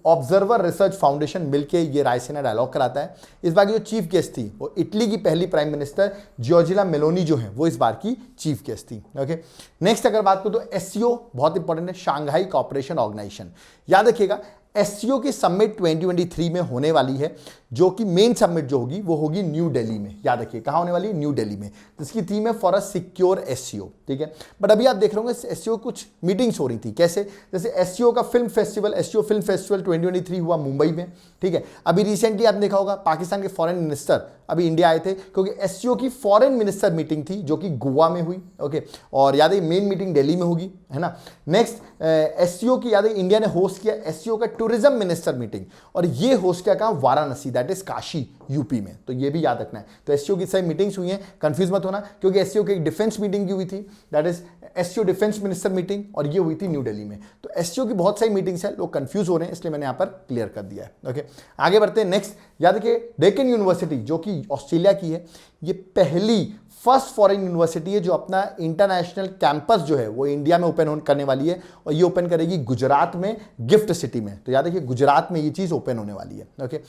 ऑब्जर्वर रिसर्च फाउंडेशन मिलके ये रायसेना डायलॉग कराता है। इस बार की जो चीफ गेस्ट थी वो इटली की पहली प्राइम मिनिस्टर जॉर्जिया मेलोनी जो है वो इस बार की चीफ गेस्ट थी। ओके, नेक्स्ट अगर बात करूं तो एससीओ बहुत इंपॉर्टेंट है, शांघाई कोऑपरेशन ऑर्गेनाइजेशन। याद रखिएगा एससीओ की समिट 2023 में होने वाली है, जो कि मेन समिट जो होगी वो होगी न्यू दिल्ली में। याद रखिए कहां होने वाली है, न्यू दिल्ली में, जिसकी थीम है फॉर अ सिक्योर एससीओ। ठीक है, बट अभी आप देख रहे होंगे एससीओ कुछ मीटिंग्स हो रही थी, कैसे, जैसे एससीओ का film festival, SCO film festival 2023 हुआ मुंबई में। ठीक है, अभी रिसेंटली आपने देखा होगा पाकिस्तान के फॉरेन मिनिस्टर अभी इंडिया आए थे, क्योंकि एससीओ की फॉरेन मिनिस्टर मीटिंग थी जो कि गोवा में हुई। ओके, और याद है मेन मीटिंग दिल्ली में होगी, है ना। नेक्स्ट एससीओ की याद है इंडिया ने होस्ट किया एससीओ का टूरिज्म मिनिस्टर मीटिंग, और ये होस्ट किया कहाँ, Varanasi, that is Kashi, UP में। तो ये भी याद रखना है। तो एससीओ की सारी मीटिंग्स हुई हैं, कंफ्यूज मत होना, क्योंकि एससीओ की एक डिफेंस मीटिंग हुई थी, that is SCO defence minister meeting, और ये हुई थी न्यू दिल्ली में। तो एससीओ की बहुत सारी मीटिंग्स हैं, लोग कंफ्यूज हो रहे हैं, इसलिए मैंने यहाँ पर क्लियर कर दिया है। ओके, आगे बढ़ते हैं। नेक्स्ट याद रखिए, डेक्कन यूनिवर्सिटी जो कि ऑस्ट्रेलिया की है, ये पहली फर्स्ट फॉरेन यूनिवर्सिटी है जो अपना इंटरनेशनल कैंपस जो है वो इंडिया में ओपन करने वाली है, और ये ओपन करेगी गुजरात में, गिफ्ट सिटी में। तो याद रखिए गुजरात में ये चीज़ ओपन होने वाली है। Okay,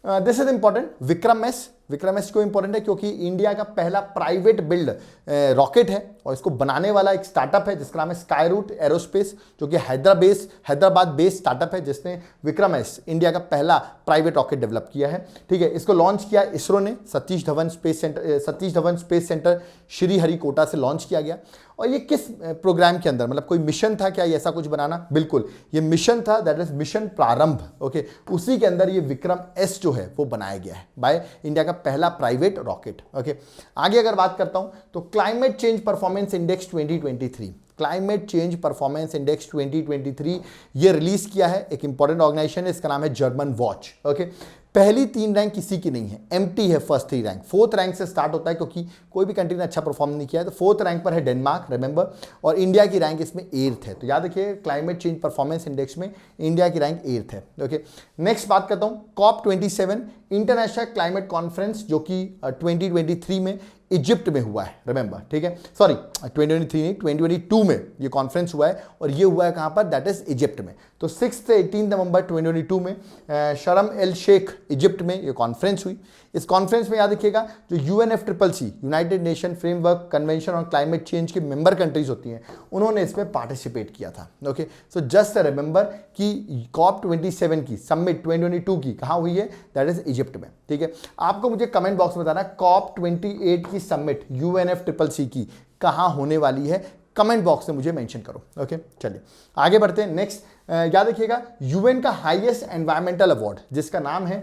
this is important. Vikram S क्यों इंपॉर्टेंट है, क्योंकि इंडिया का पहला प्राइवेट बिल्ड रॉकेट है, और इसको बनाने वाला एक स्टार्टअप है जिसका नाम है स्काईरूट एरोस्पेस, जो कि हैदराबाद बेस्ड स्टार्टअप है, जिसने विक्रम एस, इंडिया का पहला प्राइवेट रॉकेट डेवलप किया है। ठीक है, इसको लॉन्च किया इसरो ने, सतीश धवन स्पेस सेंटर श्रीहरिकोटा से लॉन्च किया गया। और ये किस प्रोग्राम के अंदर, मतलब कोई मिशन था क्या, ये ऐसा कुछ बनाना? बिल्कुल, ये मिशन था, दैट इज मिशन प्रारंभ। ओके, उसी के अंदर ये विक्रम एस जो है वो बनाया गया है बाय इंडिया का पहला प्राइवेट रॉकेट। ओके, आगे अगर बात करता हूं तो climate change performance index 2023, climate change performance index 2023 ये रिलीज किया है एक इंपॉर्टेंट ऑर्गेनाइजेशन है, इसका नाम है जर्मन वॉच। ओके, पहली 3 रैंक किसी की नहीं है, एम्प्टी है फर्स्ट 3 रैंक। 4th रैंक से स्टार्ट होता है, क्योंकि कोई भी कंट्री ने अच्छा परफॉर्म नहीं किया है। तो 4th रैंक पर है डेनमार्क, रिमेंबर, और इंडिया की रैंक इसमें 8th है। तो याद रखिए क्लाइमेट चेंज परफॉर्मेंस इंडेक्स में इंडिया की रैंक 8th है। ओके, नेक्स्ट बात करता हूँ COP27 इंटरनेशनल क्लाइमेट कॉन्फ्रेंस, जो कि 2023 में इजिप्ट में हुआ है, रिमेंबर। ठीक है, सॉरी 2023 नहीं, 2022 में ये कॉन्फ्रेंस हुआ है, और ये हुआ है कहाँ पर, दैट इज इजिप्ट में। तो 6 से 18 नवंबर 2022 में शर्म एल शेख इजिप्ट में ये कॉन्फ्रेंस हुई। इस कॉन्फ्रेंस में याद रखिएगा जो UNFCCC United nation framework convention on climate change की मेंबर कंट्रीज होती हैं, उन्होंने इसमें पार्टिसिपेट किया था। ओके, सो जस्ट रिमेंबर कि COP27 की समिट 2022 की कहाँ हुई है, दैट इज इजिप्ट में। ठीक है, आपको मुझे कमेंट बॉक्स में बताना COP28 की समिट UNFCCC की कहाँ होने वाली है, कमेंट बॉक्स में मुझे मेंशन करो। ओके, चलिए आगे बढ़ते हैं। नेक्स्ट याद रखिएगा यूएन का हाईएस्ट एनवायरमेंटल अवार्ड जिसका नाम है,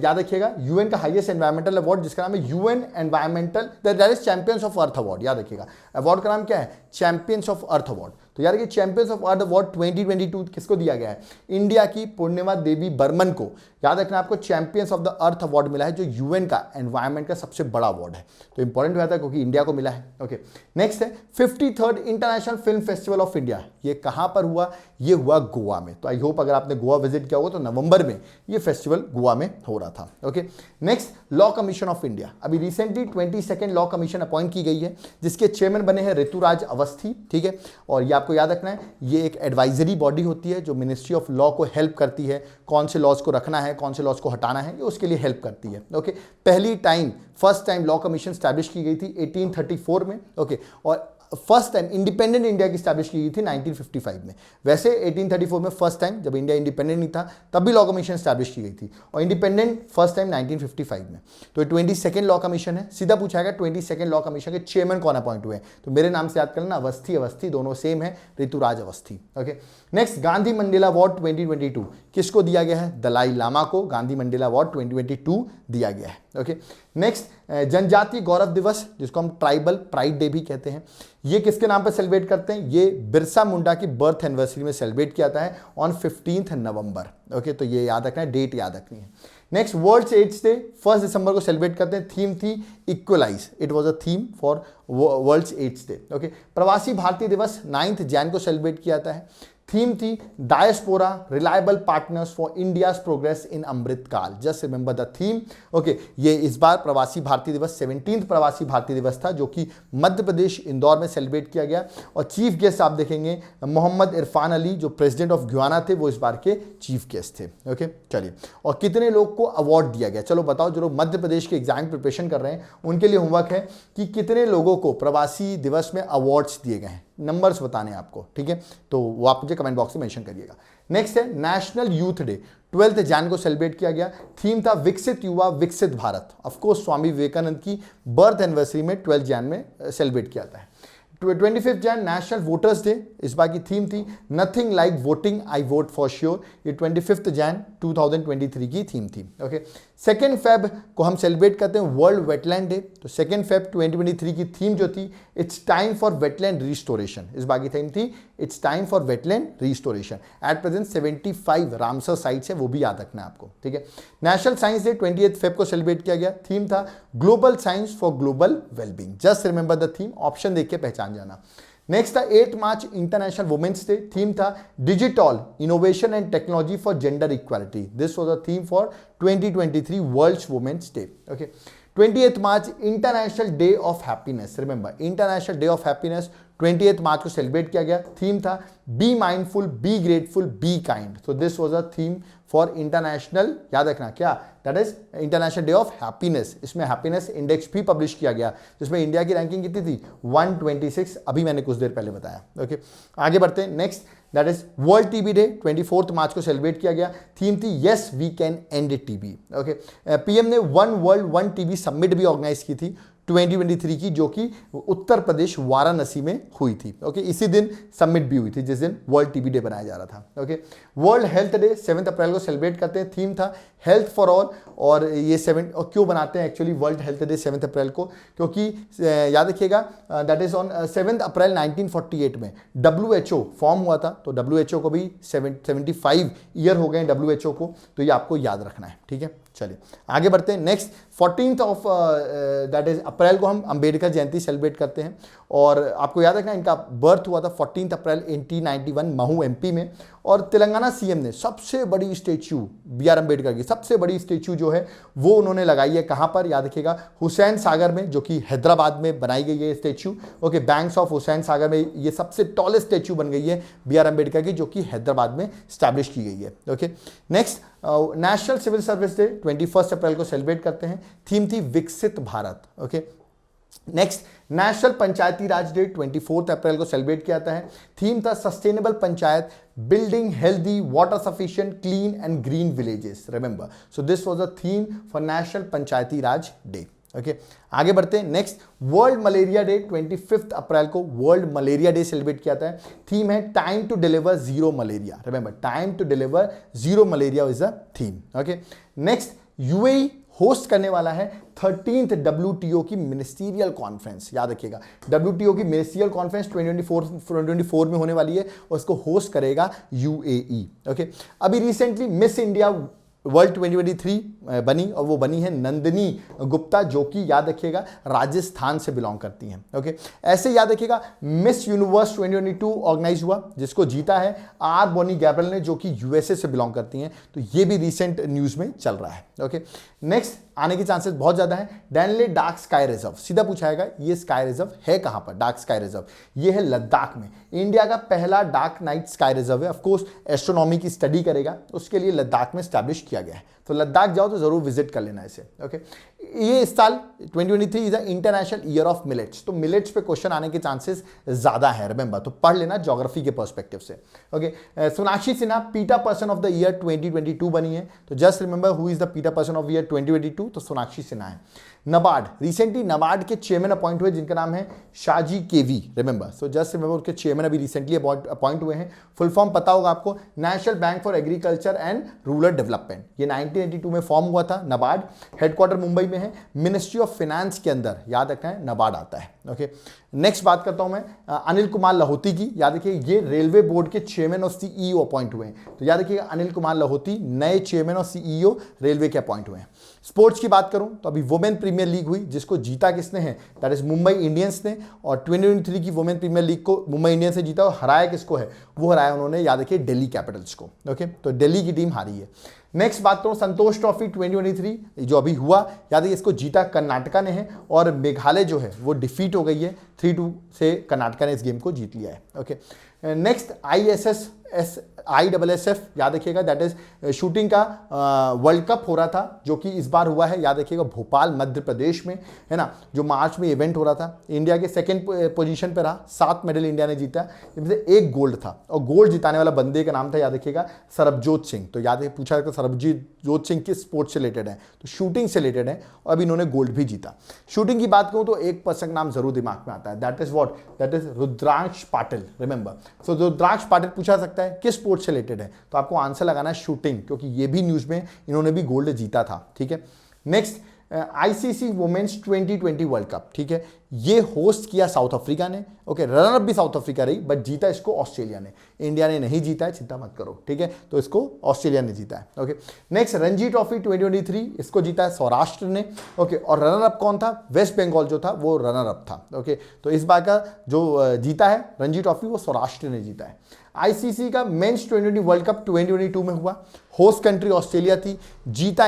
याद रखिएगा यूएन का हाईएस्ट एनवायरमेंटल अवार्ड जिसका नाम है UN environmental that is champions of earth award. याद रखिएगा अवार्ड का नाम क्या है, चैंपियंस ऑफ अर्थ अवार्ड। तो याद रखिए चैंपियंस ऑफ अर्थ अवार्ड 2022 किसको दिया गया है, इंडिया की पूर्णिमा देवी बर्मन को। याद रखना आपको champions of the earth award मिला है, जो यूएन का एनवायरमेंट का सबसे बड़ा अवार्ड है। तो इंपॉर्टेंट हुआ था क्योंकि इंडिया को मिला है। ओके, नेक्स्ट है 53rd international film festival of India. ये कहां पर हुआ, ये हुआ गोवा में। तो आई होप अगर आपने गोवा विजिट किया होगा तो नवंबर में ये फेस्टिवल गोवा में हो रहा था। Okay, next law commission of India. अभी recently 22nd law commission appoint की गई है जिसके चेयरमैन बने हैं ऋतुराज अवस्थी। ठीक है, और ये आपको याद रखना है ये एक एडवाइजरी बॉडी होती है जो मिनिस्ट्री ऑफ लॉ को हेल्प करती है, कौन से लॉज को रखना है कौन से लॉज को हटाना है, ये उसके लिए हेल्प करती है। Okay, first time law commission establish की गई थी 1834 में। ओके, और फर्स्ट टाइम इंडिपेंडेंट इंडिया की स्टैब्लिश की गई थी 1955 में। वैसे 1834 में फर्स्ट टाइम जब इंडिया इंडिपेंडेंट नहीं था तब भी लॉ कमीशन स्टैब्लिश की गई थी, और इंडिपेंडेंट फर्स्ट टाइम 1955 में। तो 22nd लॉ कमीशन है। सीधा पूछा गया 22nd लॉ कमीशन के चेयरमैन कौन अपॉइंट हुए हैं, तो मेरे नाम से याद करना अवस्थी दोनों सेम है, Rituraj Awasthi. Okay, next Gandhi Mandela award 2022 किसको दिया गया है, दलाई लामा को गांधी मंडेला अवार्ड 2022 दिया गया है। ओके, नेक्स्ट जनजातीय गौरव दिवस जिसको हम ट्राइबल प्राइड डे भी कहते हैं, ये किसके नाम पर सेलिब्रेट करते हैं, ये बिरसा मुंडा की बर्थ एनिवर्सरी में सेलिब्रेट किया जाता है ऑन 15 नवंबर। ओके, तो ये याद रखना है, डेट याद रखनी है। नेक्स्ट वर्ल्ड एड्स डे 1 दिसंबर को सेलिब्रेट करते हैं। थीम थी equalise, it was a theme for world AIDS day. Okay, Pravasi Bharatiya दिवस 9 जनवरी को सेलिब्रेट किया जाता है। थीम थी diaspora reliable partners for India's progress in Amrit Kaal. Just remember the theme. Okay, ये इस बार प्रवासी भारतीय दिवस 17th प्रवासी भारतीय दिवस था जो कि मध्य प्रदेश इंदौर में सेलिब्रेट किया गया, और चीफ गेस्ट आप देखेंगे मोहम्मद इरफान अली जो प्रेसिडेंट ऑफ गुयाना थे, वो इस बार के चीफ गेस्ट थे। ओके, चलिए, और कितने लोग को अवार्ड दिया गया, चलो बताओ। जो लोग मध्य प्रदेश के एग्जाम प्रिपरेशन कर रहे हैं उनके लिए होमवर्क है कि कितने लोगों को प्रवासी दिवस में अवार्ड्स दिए गए हैं, नंबर्स बताने आपको। ठीक है, तो वो आप मुझे कमेंट बॉक्स में मेंशन करिएगा। नेक्स्ट है नेशनल यूथ डे 12 जनवरी को सेलिब्रेट किया गया। थीम था विकसित युवा विकसित भारत। ऑफ कोर्स स्वामी विवेकानंद की बर्थ एनिवर्सरी में 12 जनवरी में सेलिब्रेट किया जाता है। 25 जन नेशनल वोटर्स डे, इस बार की थीम थी nothing like voting I vote for sure, ये 25 जन 2023 की थीम थी। ओके, 2 फेब को हम सेलिब्रेट करते हैं वर्ल्ड वेटलैंड डे। तो 2 फेब 2023 की थीम जो थी it's time for wetland restoration, इस बार की थीम थी it's time for wetland restoration. At present 75 Ramsar sites है, वो भी याद रखना है आपको, ठीक है। नेशनल साइंस डे 28 फेब को सेलिब्रेट किया गया, थीम था global science for global wellbeing. Just remember the theme, option देख के पहचान जाना। नेक्स्ट था 8 मार्च इंटरनेशनल वुमेन्स डे, थीम था digital innovation and technology for gender equality. This was the theme for 2023 world women's day. Okay, 28 March international day of happiness, remember international day of happiness 28 March को celebrate किया गया, theme था be mindful, be grateful, be kind. So this was a theme for international, याद रखना क्या, that is international day of happiness. इसमें happiness index भी publish किया गया जिसमें इंडिया की रैंकिंग कितनी थी 126, अभी मैंने कुछ देर पहले बताया। ओके, आगे बढ़ते हैं। Next that is world TB day 24 March को सेलिब्रेट किया गया, थीम थी yes we can end TB. Okay, PM ने one world one TB summit भी ऑर्गेनाइज की थी 2023 की, जो कि उत्तर प्रदेश वाराणसी में हुई थी। ओके, इसी दिन समिट भी हुई थी जिस दिन वर्ल्ड टीबी डे बनाया जा रहा था। ओके, वर्ल्ड हेल्थ डे 7 अप्रैल को सेलिब्रेट करते हैं, थीम था हेल्थ फॉर ऑल। और ये 7 और क्यों बनाते हैं एक्चुअली वर्ल्ड हेल्थ डे 7 अप्रैल को, क्योंकि याद रखिएगा दैट इज ऑन 7 अप्रैल 1948 में WHO फॉर्म हुआ था। तो WHO को भी 75 ईयर हो गए WHO को, तो ये आपको याद रखना है, ठीक है। चलिए आगे बढ़ते हैं। नेक्स्ट 14 ऑफ दैट इज अप्रैल को हम अंबेडकर जयंती सेलिब्रेट करते हैं, और आपको याद रखना इनका बर्थ हुआ था 14 अप्रैल 1891 महू MP में। और तेलंगाना CM ने सबसे बड़ी स्टेच्यू BR अम्बेडकर की सबसे बड़ी स्टेच्यू जो है वो उन्होंने लगाई है, कहाँ पर, याद रखिएगा हुसैन सागर में, जो कि हैदराबाद में बनाई गई है statue. Okay, banks of Hussain Sagar में ये सबसे टॉलेस्ट स्टेच्यू बन गई है BR अम्बेडकर की, जो कि हैदराबाद में स्टैब्लिश की गई है। Okay, next national civil service day 21 April को सेलिब्रेट करते हैं, थीम थी Viksit Bharat. Okay, next national Panchayati Raj day 24 April को सेलिब्रेट किया जाता है, थीम था sustainable panchayat building healthy water sufficient clean and green villages. Remember, so this was a theme for national Panchayati Raj day. Okay, आगे बढ़ते हैं। Next world malaria day 25 April को world malaria day celebrate किया जाता है, थीम है time to deliver zero malaria. Remember, time to deliver zero malaria is a theme. Okay, next UAE host करने वाला है 13th WTO की मिनिस्ट्रियल कॉन्फ्रेंस। याद रखिएगा WTO की मिनिस्ट्रियल कॉन्फ्रेंस 2024 में होने वाली है, और इसको होस्ट करेगा UAE। ओके, अभी रिसेंटली मिस इंडिया वर्ल्ड 2023 बनी, और वो बनी है नंदिनी गुप्ता, जो कि याद रखिएगा राजस्थान से बिलोंग करती हैं। ओके, ऐसे याद रखिएगा मिस यूनिवर्स 2022 ऑर्गेनाइज हुआ, जिसको जीता है R बोनी गैब्रियल ने, जो कि USA से बिलोंग करती हैं। तो ये भी रिसेंट न्यूज में चल रहा है। ओके, नेक्स्ट आने के चांसेस बहुत ज्यादा है डैनले डार्क स्काई रिजर्व। सीधा पूछाएगा ये स्काई रिजर्व है कहां पर, डार्क स्काई रिजर्व ये है लद्दाख में। इंडिया का पहला डार्क नाइट स्काई रिजर्व है। ऑफकोर्स एस्ट्रोनॉमी की स्टडी करेगा, उसके लिए लद्दाख में स्टैब्लिश किया गया है, तो लद्दाख जाओ तो जरूर विजिट कर लेना इसे। ओके, ये इस साल 2023 is the international year of millets, तो मिलेट्स पे क्वेश्चन आने के चांसेस ज्यादा है, रिमेंबर, तो पढ़ लेना ज्योग्राफी के पर्सपेक्टिव से। ओके, सोनाक्षी सिन्हा पीटा पर्सन ऑफ द ईयर 2022 बनी है, तो just remember who is the पीटा पर्सन ऑफ ईयर 2022, तो सोनाक्षी सिन्हा है। नबार्ड, रिसेंटली नबार्ड के चेयरमैन अपॉइंट हुए जिनका नाम है शाजी केवी। रिमेंबर, सो जस्ट रिमेंबर उनके चेयरमैन अभी रिसेंटली अपॉइंट हुए हैं। फुल फॉर्म पता होगा आपको, national bank for agriculture and rural development. ये 1982 में फॉर्म हुआ था नबार्ड, हेडक्वार्टर मुंबई में है, मिनिस्ट्री ऑफ फाइनेंस के अंदर याद रखना है नबार्ड आता है। ओके, नेक्स्ट बात करता हूं मैं अनिल कुमार लाहौती की। याद रखिए ये रेलवे बोर्ड के चेयरमैन और CEO अपॉइंट हुए हैं, तो याद रखिएगा अनिल कुमार लाहौती नए चेयरमैन और CEO रेलवे के अपॉइंट हुए हैं। स्पोर्ट्स की बात करूं तो अभी वुमेन प्रीमियर लीग हुई, जिसको जीता किसने है, दैट इज मुंबई इंडियंस ने, और 2023 की वुमेन प्रीमियर लीग को मुंबई इंडियंस से जीता, और हराया किसको है, वो हराया उन्होंने याद रखिए दिल्ली कैपिटल्स को। ओके, तो दिल्ली की टीम हारी है। नेक्स्ट बात करूं संतोष ट्रॉफी 2023 जो अभी हुआ, याद है इसको जीता कर्नाटका ने है, और मेघालय जो है वो डिफीट हो गई है 3-2 से, कर्नाटका ने इस गेम को जीत लिया है। ओके, नेक्स्ट ISSF याद रखिएगा दैट इज शूटिंग का वर्ल्ड कप हो रहा था, जो कि इस बार हुआ है याद रखिएगा भोपाल मध्य प्रदेश में, है ना, जो मार्च में इवेंट हो रहा था। इंडिया के सेकंड पोजीशन पे रहा, 7 मेडल इंडिया ने जीता, जिसमें से 1 गोल्ड था, और गोल्ड जिताने वाला बंदे का नाम था याद रखिएगा सरबजोत सिंह। तो याद पूछा जाता सरबजोत सिंह किस स्पोर्ट से रिलेटेड है, तो शूटिंग से रिलेटेड है, और अभी इन्होंने गोल्ड भी जीता। शूटिंग की बात करूँ तो एक पर्सन नाम जरूर दिमाग में आता आता है, that is what, that is Rudransh Patil, remember. So Rudransh Patil पूछा सकता है किस स्पोर्ट से रिलेटेड है, तो आपको आंसर लगाना है शूटिंग, क्योंकि ये भी न्यूज में इन्होंने भी गोल्ड जीता था, ठीक है। Next ICC women's 2020 world cup, ठीक है, ये होस्ट किया साउथ अफ्रीका ने, ओके, रनर अप भी साउथ अफ्रीका रही, बट जीता इसको ऑस्ट्रेलिया ने, इंडिया ने नहीं जीता है, चिंता मत करो, ठीक है, तो इसको ऑस्ट्रेलिया ने जीता है, ओके। नेक्स्ट रणजी ट्रॉफी 2023, इसको जीता है सौराष्ट्र ने, ओके, और रनर अप कौन था, वेस्ट बंगाल जो था वो रनर अप था, ओके, तो इस बार का जो जीता है रणजी ट्रॉफी वो सौराष्ट्र ने जीता है। आईसीसी का मेंस 2020 वर्ल्ड कप 2022 में हुआ, होस्ट कंट्री ऑस्ट्रेलिया थी, जीता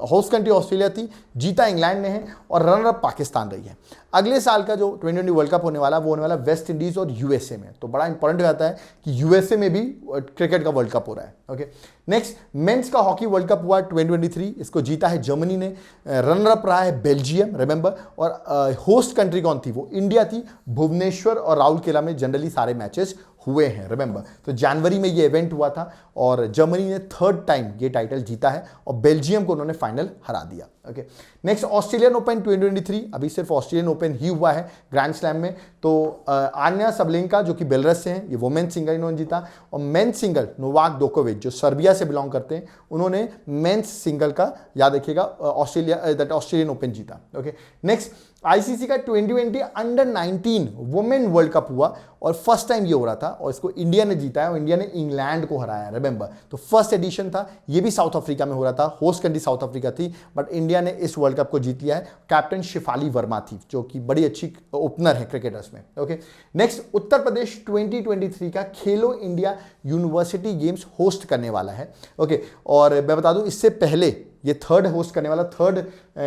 होस्ट कंट्री ऑस्ट्रेलिया थी, जीता इंग्लैंड ने है, और रनर अप पाकिस्तान रही है। अगले साल का जो 2020 वर्ल्ड कप होने वाला वो होने वाला वेस्ट इंडीज और यूएसए में, तो बड़ा इंपॉर्टेंट हो जाता है कि यूएसए में भी क्रिकेट का वर्ल्ड कप हो रहा है, ओके। नेक्स्ट मेंस का हॉकी वर्ल्ड कप हुआ 2023, इसको जीता है जर्मनी ने, रनर अप रहा है बेल्जियम, रिमेंबर, और होस्ट कंट्री कौन थी, वो इंडिया थी। भुवनेश्वर और राउरकेला में जनरली सारे मैचेस हुए हैं, रिमेंबर, तो जनवरी में ये इवेंट हुआ था, और जर्मनी ने थर्ड टाइम ये टाइटल जीता है, और बेल्जियम को उन्होंने फाइनल हरा दिया, ओके। नेक्स्ट ऑस्ट्रेलियन ओपन 2023, अभी सिर्फ ऑस्ट्रेलियन ओपन ही हुआ है ग्रैंड स्लैम में, तो आन्या सबलेंका जो कि बेलारूस से हैं, ये वुमेन सिंगल इन्होंने जीता, और मेंस सिंगल नोवाक जोकोविच जो सर्बिया से बिलोंग करते हैं, उन्होंने मेंस सिंगल का, याद रखिएगा, ऑस्ट्रेलियन ओपन जीता, ओके। नेक्स्ट आईसीसी का 2020 अंडर 19 वुमेन वर्ल्ड कप हुआ, और फर्स्ट टाइम ये हो रहा था, और इसको इंडिया ने जीता है, और इंडिया ने इंग्लैंड को हराया, रिमेंबर, तो फर्स्ट एडिशन था, ये भी साउथ अफ्रीका में हो रहा था, होस्ट कंट्री साउथ अफ्रीका थी, बट इंडिया ने इस वर्ल्ड कप को जीत लिया है। कैप्टन शिफाली वर्मा थी, जो कि बड़ी अच्छी ओपनर है क्रिकेटर्स में, ओके। नेक्स्ट उत्तर प्रदेश 2023 का खेलो इंडिया यूनिवर्सिटी गेम्स होस्ट करने वाला है, ओके, और मैं बता दूं इससे पहले ये थर्ड होस्ट करने वाला थर्ड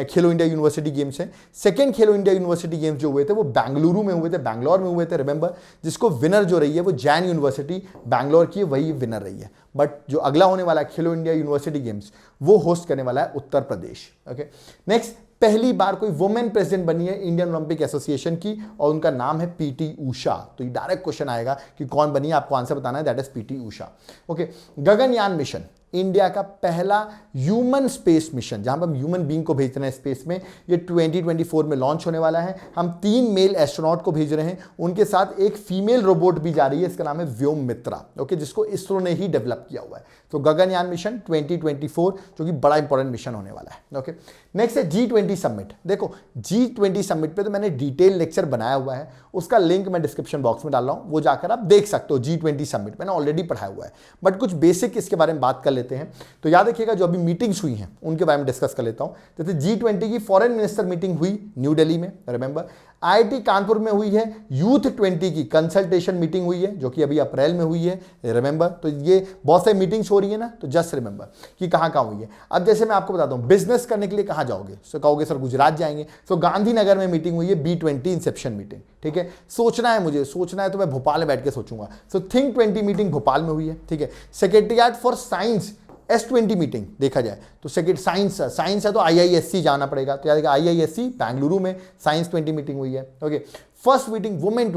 खेलो इंडिया यूनिवर्सिटी गेम्स है। सेकेंड खेलो इंडिया यूनिवर्सिटी गेम्स जो हुए थे वो बेंगलुरु में हुए थे, बैंगलोर में हुए थे, रिमेंबर, जिसको विनर जो रही है वो जैन यूनिवर्सिटी बैंगलोर की, वही विनर रही है। बट जो अगला होने वाला है खेलो इंडिया यूनिवर्सिटी गेम्स वो होस्ट करने वाला है उत्तर प्रदेश, ओके। नेक्स्ट पहली बार कोई वुमेन प्रेसिडेंट बनी है इंडियन ओलंपिक एसोसिएशन की, और उनका नाम है पीटी उषा, तो ये डायरेक्ट क्वेश्चन आएगा कि कौन बनी है, आपको आंसर बताना है, that is PT Usha, okay. Gaganyaan mission India का पहला ह्यूमन स्पेस मिशन, जहां पर हम ह्यूमन बीइंग को भेज रहे हैं स्पेस में, ये 2024 में लॉन्च होने वाला है। हम 3 मेल एस्ट्रोनॉट को भेज रहे हैं, उनके साथ एक फीमेल रोबोट भी जा रही है, इसका नाम है व्योम मित्रा, ओके, जिसको इसरो ने ही डेवलप किया हुआ है। तो गगनयान मिशन 2024 जो कि बड़ा इंपॉर्टेंट मिशन होने वाला है, ओके। नेक्स्ट है G20 समिट। देखो G20 समिट पे तो मैंने डिटेल लेक्चर बनाया हुआ है, उसका लिंक मैं डिस्क्रिप्शन बॉक्स में डाल रहा हूं, वो जाकर आप देख सकते हो। G20 समिट मैंने ऑलरेडी पढ़ाया हुआ है, बट कुछ बेसिक इसके बारे में बात कर लेते हैं। तो याद रखिएगा जो अभी मीटिंग्स हुई हैं उनके बारे में डिस्कस कर लेता हूं। जैसे G20 की फॉरेन मिनिस्टर मीटिंग हुई न्यू दिल्ली में, रिमेंबर। IIT कानपुर में हुई है यूथ 20 की कंसल्टेशन मीटिंग हुई है, जो कि अभी अप्रैल में हुई है, रिमेंबर। तो ये बहुत सारी मीटिंग्स हो रही है ना, तो जस्ट रिमेंबर कि कहाँ कहाँ हुई है। अब जैसे मैं आपको बताता हूँ बिजनेस करने के लिए कहाँ जाओगे, सो कहोगे सर गुजरात जाएंगे, सो गांधीनगर में मीटिंग हुई है B20 इंसेप्शन मीटिंग, ठीक है। सोचना है मुझे, सोचना है तो मैं भोपाल में बैठ के सोचूंगा, सो थिंक 20 मीटिंग भोपाल में हुई है, ठीक है। Secretariat for science S20 meeting देखा जाए तो साइंस है तो IISc जाना पड़ेगा, तो याद IISc बेंगलुरु में साइंस 20 मीटिंग हुई है, ओके। फर्स्ट मीटिंग वुमेन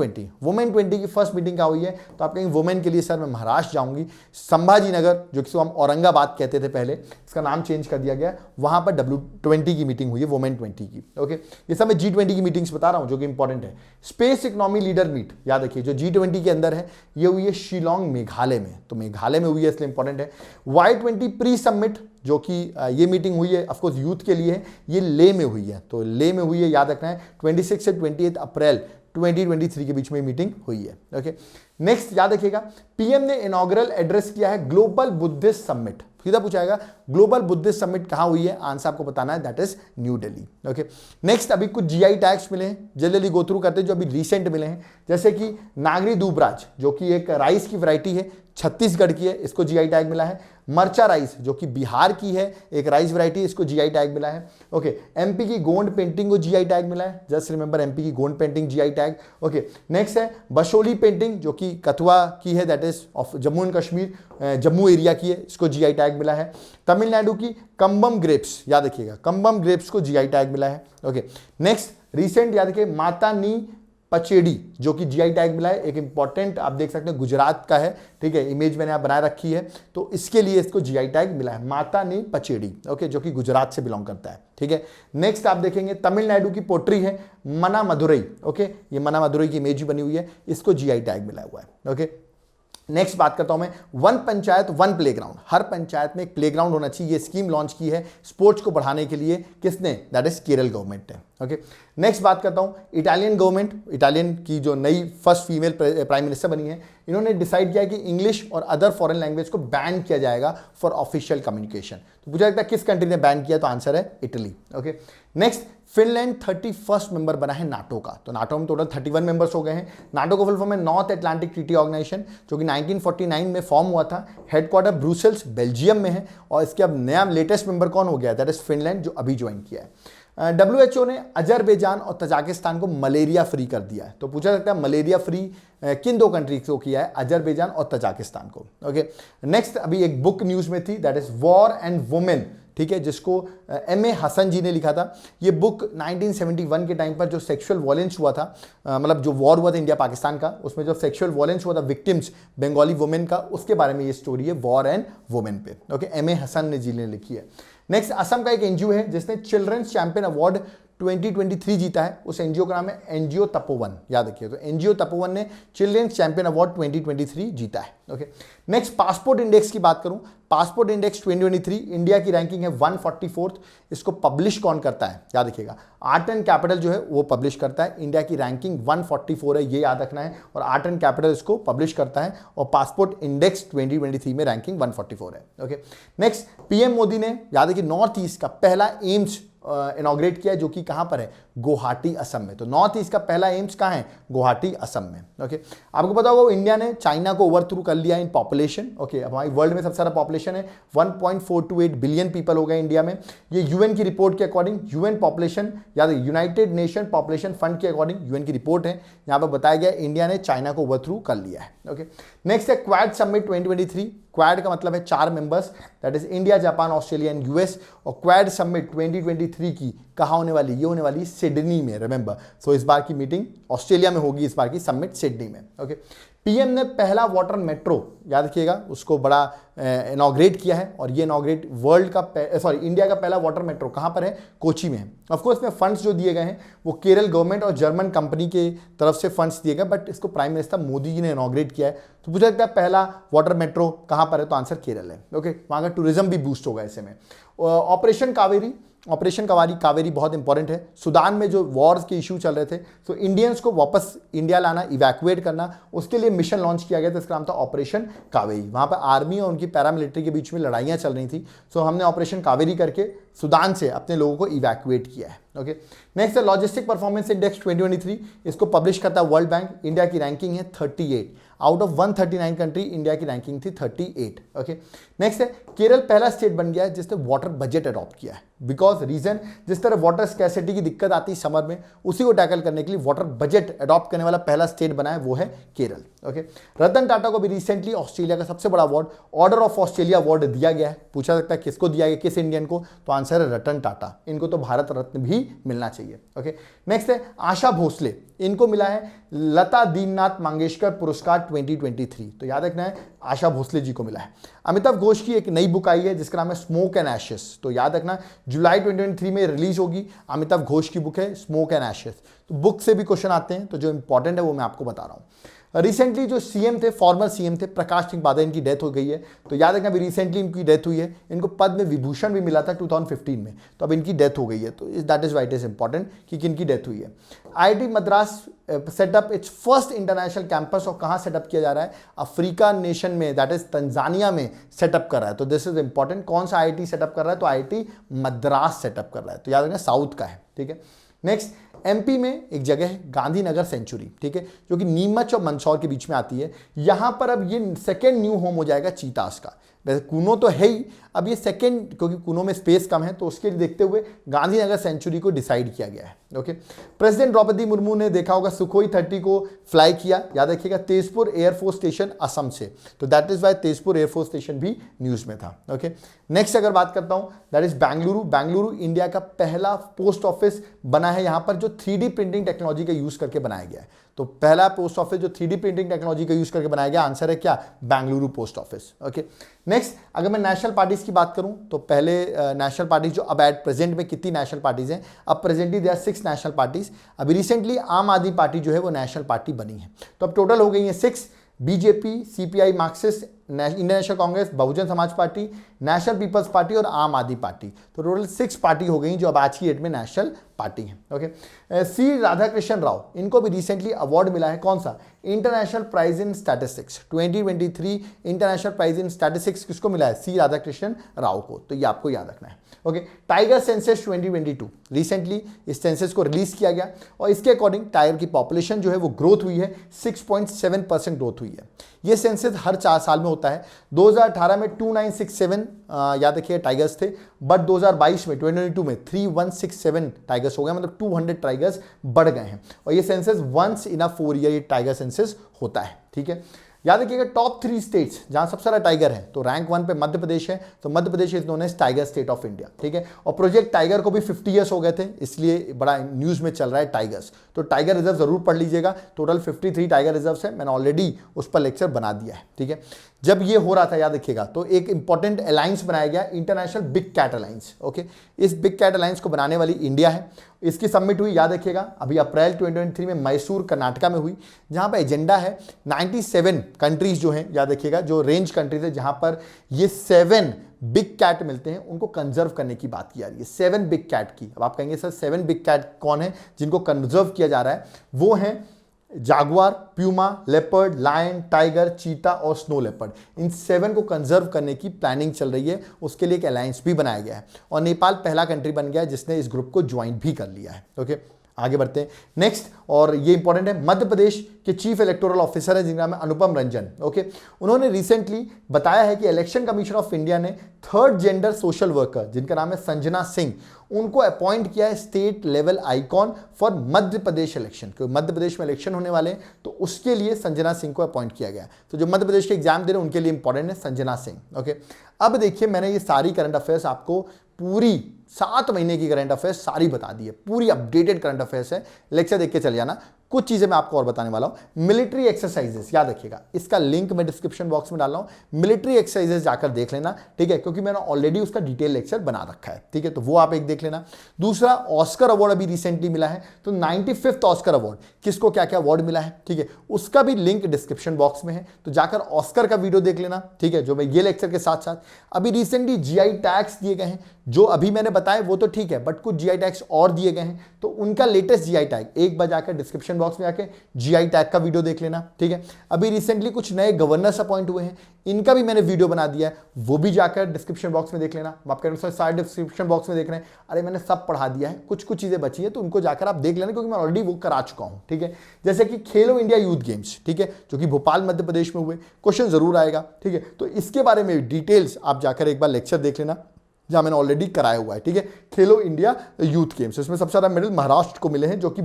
20 की फर्स्ट मीटिंग क्या हुई है, तो आप कहेंगे वुमेन के लिए सर मैं महाराष्ट्र जाऊंगी, संभाजीनगर जो कि हम औरंगाबाद कहते थे पहले, इसका नाम चेंज कर दिया गया, वहां पर W20 की मीटिंग हुई है, वुमेन 20 की, ओके। ये सब मैं G20 की मीटिंग्स बता रहा हूं जो कि इंपॉर्टेंट है। स्पेस इकोनॉमी लीडर मीट याद रखिए जो G20 के अंदर है, ये हुई है शिलोंग मेघालय में, तो मेघालय में हुई है इसलिए इंपॉर्टेंट है। Y20 प्री समिट जो कि ये मीटिंग हुई है ऑफकोर्स यूथ के लिए है, ये ले में हुई है, तो ले में हुई है, याद रखना है 26 से 28 अप्रैल 2023 के बीच में मीटिंग हुई है, ओके। नेक्स्ट याद रखिएगा पीएम ने इनॉग्रल एड्रेस किया है ग्लोबल बुद्धिस्ट समिट, सीधा पूछाएगा ग्लोबल बुद्धिस्ट समिट कहां हुई है, आंसर आपको बताना है, that is new Delhi, okay. Next अभी कुछ GI टैग्स मिले हैं, जल्दी गो थ्रू करते हैं जो अभी रिसेंट मिले हैं, जैसे कि नागरी दूबराज जो कि एक राइस की वैरायटी है, छत्तीसगढ़ की है, इसको GI टैग मिला है। मर्चा राइस जो कि बिहार की है, एक राइस वैरायटी, इसको GI टैग मिला है, ओके। MP की गोंड पेंटिंग को GI टैग मिला है, जस्ट रिमेंबर MP की Gond painting GI tag, okay. Next है बशोली पेंटिंग जो कि कथुआ की है, that is of Jammu and Kashmir, Jammu area की है, इसको GI टैग मिला है। तमिलनाडु की कंबम ग्रेप्स, याद रखिएगा कंबम ग्रेप्स को GI टैग मिला है, ओके। नेक्स्ट रिसेंट याद रखिए माता नी पचेड़ी जो कि जीआई टैग मिला है, एक इंपॉर्टेंट आप देख सकते हैं गुजरात का है, ठीक है, इमेज मैंने यहाँ बनाए रखी है, तो इसके लिए इसको जीआई टैग मिला है, माता नी पचेड़ी, ओके, जो कि गुजरात से बिलोंग करता है, ठीक है। नेक्स्ट आप देखेंगे तमिलनाडु की पोट्री है मना मदुरई, ओके, ये मना मदुरई की इमेज बनी हुई है, इसको जीआई टैग मिला हुआ है, ओके। नेक्स्ट बात करता हूं मैं वन पंचायत वन प्लेग्राउंड, हर पंचायत में एक प्लेग्राउंड होना चाहिए, ये स्कीम लॉन्च की है स्पोर्ट्स को बढ़ाने के लिए, किसने, दैट इज केरल गवर्नमेंट ने, ओके। नेक्स्ट बात करता हूं इटालियन गवर्नमेंट, इटालियन की जो नई फर्स्ट फीमेल प्राइम मिनिस्टर बनी है, इन्होंने डिसाइड किया कि इंग्लिश और अदर फॉरेन लैंग्वेज को बैन किया जाएगा फॉर ऑफिशियल कम्युनिकेशन। तो पूछा जाता है किस कंट्री ने बैन किया, तो आंसर है Italy, okay. Next Finland 31st member बना है नाटो का, तो नाटो में टोटल 31 मेंबर्स हो गए हैं। नाटो का फुल फॉर्म है नॉर्थ अटलांटिक ट्रीटी ऑर्गेनाइजेशन, जो कि 1949 में फॉर्म हुआ था, हेडक्वार्टर ब्रुसेल्स बेल्जियम में है, और इसके अब नया लेटेस्ट मेंबर कौन हो गया, दैट इज फिनलैंड, जो अभी ज्वाइन किया है। WHO ने अजरबैजान और तजाकिस्तान को मलेरिया फ्री कर दिया है, तो पूछा सकता है मलेरिया फ्री किन दो कंट्रीज को किया है, अजरबैजान और तजाकिस्तान को, ओके। नेक्स्ट अभी एक बुक न्यूज में थी, that is war and women, ठीक है, जिसको M.A. हसन जी ने लिखा था। ये बुक 1971 के टाइम पर जो सेक्सुअल वॉयलेंस हुआ था, मतलब जो वॉर हुआ था इंडिया पाकिस्तान का, उसमें जो सेक्सुअल वॉयलेंस हुआ था विक्टिम्स बंगाली वुमेन का, उसके बारे में ये स्टोरी है, वॉर एंड वुमेन पे, ओके, M.A. हसन ने जी ने लिखी है। नेक्स्ट असम का एक एनजीओ है जिसने चिल्ड्रंस चैंपियन अवार्ड 2023 जीता है, उस एनजीओ का नाम है एनजीओ तपोवन, याद रखिए, तो एनजीओ तपोवन ने चिल्ड्रंस चैंपियन अवार्ड 2023 जीता है, ओके। नेक्स्ट पासपोर्ट इंडेक्स की बात करूं, पासपोर्ट इंडेक्स 2023 इंडिया की रैंकिंग है 144th, इसको पब्लिश कौन करता है, याद रखिएगा, आर्ट एंड कैपिटल जो है वो पब्लिश करता है, इंडिया की रैंकिंग 144 है, ये याद रखना है, और आर्ट एंड कैपिटल इसको पब्लिश करता है, और पासपोर्ट इंडेक्स 2023 में रैंकिंग 144 है, ओके। नेक्स्ट पीएम मोदी ने, याद रखिए, नॉर्थ ईस्ट का पहला एम्स इनॉग्रेट किया है, जो कि कहां पर है, गुवाहाटी असम में, तो नॉर्थ ईस्ट का पहला एम्स कहां है, गुवाहाटी असम में, ओके। आपको पता होगा इंडिया ने चाइना को ओवरथ्रू कर लिया इन पॉपुलेशन, ओके, अब हमारी वर्ल्ड में सबसे ज्यादा पॉपुलेशन है, 1.428 बिलियन पीपल हो गए इंडिया में, ये यूएन की रिपोर्ट के अकॉर्डिंग, यूएन पॉपुलेशन, याद है, यूनाइटेड नेशन पॉपुलेशन फंड के अकॉर्डिंग यूएन की रिपोर्ट है, यहां पर बताया गया इंडिया ने चाइना को ओवरथ्रू कर लिया है, ओके। नेक्स्ट है क्वाड समिट 2023, क्वाड का मतलब है 4 members, that is India, Japan, Australia and US, और क्वाड समिट 2023 की कहाँ होने वाली, ये होने वाली सिडनी में, रिमेंबर, सो इस बार की मीटिंग ऑस्ट्रेलिया में होगी, इस बार की समिट सिडनी में, ओके। पीएम ने पहला वाटर मेट्रो, याद रखिएगा, उसको बड़ा इनॉग्रेट किया है, और ये इनॉग्रेट वर्ल्ड का इंडिया का पहला वाटर मेट्रो कहाँ पर है, कोची में है। ऑफकोर्स में फंड्स जो दिए गए हैं वो केरल गवर्नमेंट और जर्मन कंपनी के तरफ से फंड्स दिए गए, बट इसको प्राइम मिनिस्टर मोदी जी ने इनॉग्रेट किया है, तो पूछा जाता है पहला वाटर मेट्रो कहाँ पर है, तो आंसर केरल है, ओके। वहाँ का टूरिज्म भी बूस्ट होगा ऐसे में। ऑपरेशन कावेरी, ऑपरेशन कावेरी बहुत इंपॉर्टेंट है, सुदान में जो वॉर्स के इशू चल रहे थे, तो इंडियंस को वापस इंडिया लाना, इवैक्यूएट करना, उसके लिए मिशन लॉन्च किया गया था, इसका नाम था ऑपरेशन कावेरी। वहाँ पर आर्मी और उनकी पैरामिलिट्री के बीच में लड़ाइयाँ चल रही थी, सो हमने ऑपरेशन कावेरी करके सुदान से अपने लोगों को इवैक्यूएट किया है, ओके। नेक्स्ट है लॉजिस्टिक परफॉर्मेंस इंडेक्स 2023, इसको पब्लिश करता है वर्ल्ड बैंक, इंडिया की रैंकिंग है 38, आउट ऑफ 139 कंट्री इंडिया की रैंकिंग थी 38, ओके। नेक्स्ट है केरल पहला स्टेट बन गया है जिसने वाटर बजट अडॉप्ट किया है, बिकॉज रीजन, जिस तरह वाटर स्कैसिटी की दिक्कत आती है समर में, उसी को टैकल करने के लिए वाटर बजट अडॉप्ट करने वाला पहला स्टेट बना है, वो है केरल, ओके। रतन टाटा को भी रिसेंटली ऑस्ट्रेलिया का सबसे बड़ा award, order of Australia award दिया गया है। पूछा सकता है किसको दिया गया, किस इंडियन को, तो आंसर है रतन टाटा, इनको तो भारत रत्न भी मिलना चाहिए, ओके। नेक्स्ट है आशा भोसले, इनको मिला है लता दीननाथ मंगेशकर पुरस्कार 2023, तो याद रखना है आशा भोसले जी को मिला है। अमिताभ घोष की एक नई बुक आई है जिसका नाम है स्मोक एंड एशेस, तो याद रखना जुलाई 2023 में रिलीज होगी, अमिताभ घोष की बुक है स्मोक एंड एशेस। तो बुक से भी क्वेश्चन आते हैं, तो जो इंपॉर्टेंट है वो मैं आपको बता रहा हूँ। रिसेंटली जो सीएम थे, फॉर्मर सीएम थे प्रकाश सिंह बादल, इनकी डेथ हो गई है, तो याद रखना अभी रिसेंटली इनकी डेथ हुई है, इनको पद्म विभूषण भी मिला था 2015 में, तो अब इनकी डेथ हो गई है, तो that is white is important कि किनकी डेथ हुई है। IIT Madras setup it's first international campus, और कहाँ सेटअप किया जा रहा है, अफ्रीका नेशन में, दैट इज तंजानिया में सेटअप कर रहा है, तो दिस इज इंपॉर्टेंट, कौन सा आईआईटी सेटअप कर रहा है, तो आईआईटी मद्रास सेटअप कर रहा है, तो याद रखना साउथ का है, ठीक है। नेक्स्ट एमपी में एक जगह है गांधीनगर सेंचुरी, ठीक है, जो कि नीमच और मंदसौर के बीच में आती है, यहां पर अब ये सेकेंड न्यू होम हो जाएगा चीतास का। वैसे कूनो तो है ही, अब ये सेकंड, क्योंकि कूनो में स्पेस कम है तो उसके लिए देखते हुए गांधीनगर सेंचुरी को डिसाइड किया गया है। ओके, प्रेसिडेंट द्रौपदी मुर्मू ने देखा होगा सुखोई 30 को फ्लाई किया, याद रखिएगा, तेजपुर एयरफोर्स स्टेशन असम से, तो that is why Tezpur air force station भी न्यूज में था। ओके, नेक्स्ट अगर बात करता हूं that is Bengaluru. Bengaluru India का पहला पोस्ट ऑफिस बना है यहां पर जो 3D प्रिंटिंग टेक्नोलॉजी का यूज करके बनाया गया है। तो पहला पोस्ट ऑफिस जो 3D प्रिंटिंग टेक्नोलॉजी का यूज करके बनाया गया, आंसर है क्या, Bengaluru post office. Okay, next अगर मैं नेशनल पार्टीज की बात करूं तो पहले नेशनल पार्टीज जो अब एट प्रेजेंट में कितनी नेशनल पार्टीज हैं, अब प्रेजेंटली देयर 6 नेशनल पार्टीज। अभी रिसेंटली आम आदमी पार्टी जो है वो नेशनल पार्टी बनी है, तो अब टोटल हो गई है 6, BJP, CPI Marxist, Indian National Congress, Bahujan Samaj Party, national peoples party और आम आदमी पार्टी, तो टोटल 6 पार्टी हो गई जो अब आज की डेट में नेशनल पार्टी है। ओके, सी राधाकृष्ण राव, इनको भी रिसेंटली अवार्ड मिला है, कौन सा, international prize in statistics 2023 international prize in statistics किसको मिला है, सी राधाकृष्ण राव को, तो ये आपको याद रखना है। ओके, टाइगर सेंसस 2022 रिसेंटली इस सेंसस को रिलीज किया गया और इसके अकॉर्डिंग टाइगर की पॉपुलेशन जो है वो ग्रोथ हुई है, 6.7% ग्रोथ हुई है। ये सेंसस हर 4 साल में होता है। 2018 में 2967 याद रखिए टाइगर्स थे, बट 2022 में 2022 में 3167 टाइगर्स हो गए, मतलब 200 टाइगर्स बढ़ गए हैं। और ये census once in a 4 year ये टाइगर सेंसस होता है। ठीक है, याद रखिएगा टॉप 3 स्टेट्स जहां सबसे सारा टाइगर है, तो रैंक 1 पे मध्य प्रदेश है, तो Madhya Pradesh is known as tiger state of India. ठीक है, और प्रोजेक्ट टाइगर को भी 50 ईयर्स हो गए थे, इसलिए बड़ा न्यूज में चल रहा है टाइगर्स, तो टाइगर रिजर्व जरूर पढ़ लीजिएगा। टोटल 53 टाइगर रिजर्व्स है, मैंने ऑलरेडी उस पर लेक्चर बना दिया है। ठीक है, जब ये हो रहा था याद रखिएगा तो एक इंपॉर्टेंट अलायंस बनाया गया, international big cat alliance. Okay, इस बिग कैट अलायंस को बनाने वाली इंडिया है। इसकी सबमिट हुई याद रखिएगा अभी अप्रैल 2023 में मैसूर कर्नाटका में हुई, जहां पर एजेंडा है 97 कंट्रीज जो हैं, याद रखिएगा जो रेंज कंट्रीज है जहां पर ये 7 बिग कैट मिलते हैं, उनको कंजर्व करने की बात की जा रही है, 7 बिग कैट की। अब आप कहेंगे सर 7 बिग कैट कौन है जिनको कंजर्व किया जा रहा है, वो हैं Jaguar, Puma, leopard, lion, tiger, चीता और स्नो लेपर्ड। इन 7 को कंजर्व करने की प्लानिंग चल रही है, उसके लिए एक अलायंस भी बनाया गया है और नेपाल पहला कंट्री बन गया है जिसने इस ग्रुप को ज्वाइन भी कर लिया है। ओके, आगे बढ़ते हैं नेक्स्ट, और ये इंपॉर्टेंट है, मध्य प्रदेश के चीफ इलेक्टोरल ऑफिसर है जिनका नाम है अनुपम रंजन। ओके, उन्होंने रिसेंटली बताया है कि इलेक्शन कमीशन ऑफ इंडिया ने 3rd जेंडर सोशल वर्कर जिनका नाम है संजना सिंह, उनको अपॉइंट किया है state level icon for Madhya Pradesh election, क्योंकि मध्य प्रदेश में इलेक्शन होने वाले हैं तो उसके लिए संजना सिंह को अपॉइंट किया गया। तो जो मध्य प्रदेश के एग्जाम दे रहे हैं उनके लिए इंपॉर्टेंट है संजना सिंह। ओके, अब देखिए मैंने ये सारी करंट अफेयर्स आपको पूरी 7 महीने की करंट अफेयर्स सारी बता दी है, पूरी अपडेटेड करंट अफेयर्स है, लेक्चर देख के चल जाना। कुछ चीजें मैं आपको और बताने वाला हूं। मिलिट्री एक्सरसाइजेस याद रखिएगा, इसका लिंक मैं डिस्क्रिप्शन बॉक्स में डाल रहा हूं, मिलिट्री एक्सरसाइजेस जाकर देख लेना। ठीक है, क्योंकि मैंने ऑलरेडी उसका डिटेल लेक्चर बना रखा है। ठीक है, तो वो आप एक देख लेना। दूसरा, ऑस्कर अवार्ड अभी रिसेंटली मिला है, तो 95th ऑस्कर अवार्ड किसको क्या क्या अवार्ड मिला है, ठीक है, उसका भी लिंक डिस्क्रिप्शन बॉक्स में है, तो जाकर ऑस्कर का वीडियो देख लेना। ठीक है, जो मैं ये लेक्चर के साथ साथ अभी रिसेंटली जीआई टैग्स दिए गए हैं, जो अभी मैंने बताया वो तो ठीक है, बट कुछ जीआई टैग्स और दिए गए हैं, तो उनका लेटेस्ट जीआई टैग एक बार जाकर डिस्क्रिप्शन बॉक्स में जाकर जीआई टैग का वीडियो देख लेना। ठीक है, अभी रिसेंटली कुछ नए गवर्नर्स अपॉइंट हुए हैं, इनका भी मैंने वीडियो बना दिया है, वो भी जाकर डिस्क्रिप्शन बॉक्स में देख लेना। आप कह रहे हो सारे डिस्क्रिप्शन बॉक्स में देख रहे हैं, अरे मैंने सब पढ़ा दिया है, कुछ कुछ चीजें बची है तो उनको जाकर आप देख लेना, क्योंकि मैं ऑलरेडी वो करा चुका हूं। ठीक है, जैसे कि खेलो इंडिया यूथ गेम्स, ठीक है, जो कि भोपाल मध्य प्रदेश में हुए, क्वेश्चन जरूर आएगा। ठीक है, तो इसके बारे में डिटेल्स आप जाकर एक बार लेक्चर देख लेना, जहां मैंने ऑलरेडी कराया हुआ है। ठीक है, खेलो इंडिया यूथ गेम्स, इसमें सबसे ज्यादा मेडल महाराष्ट्र को मिले हैं, जो कि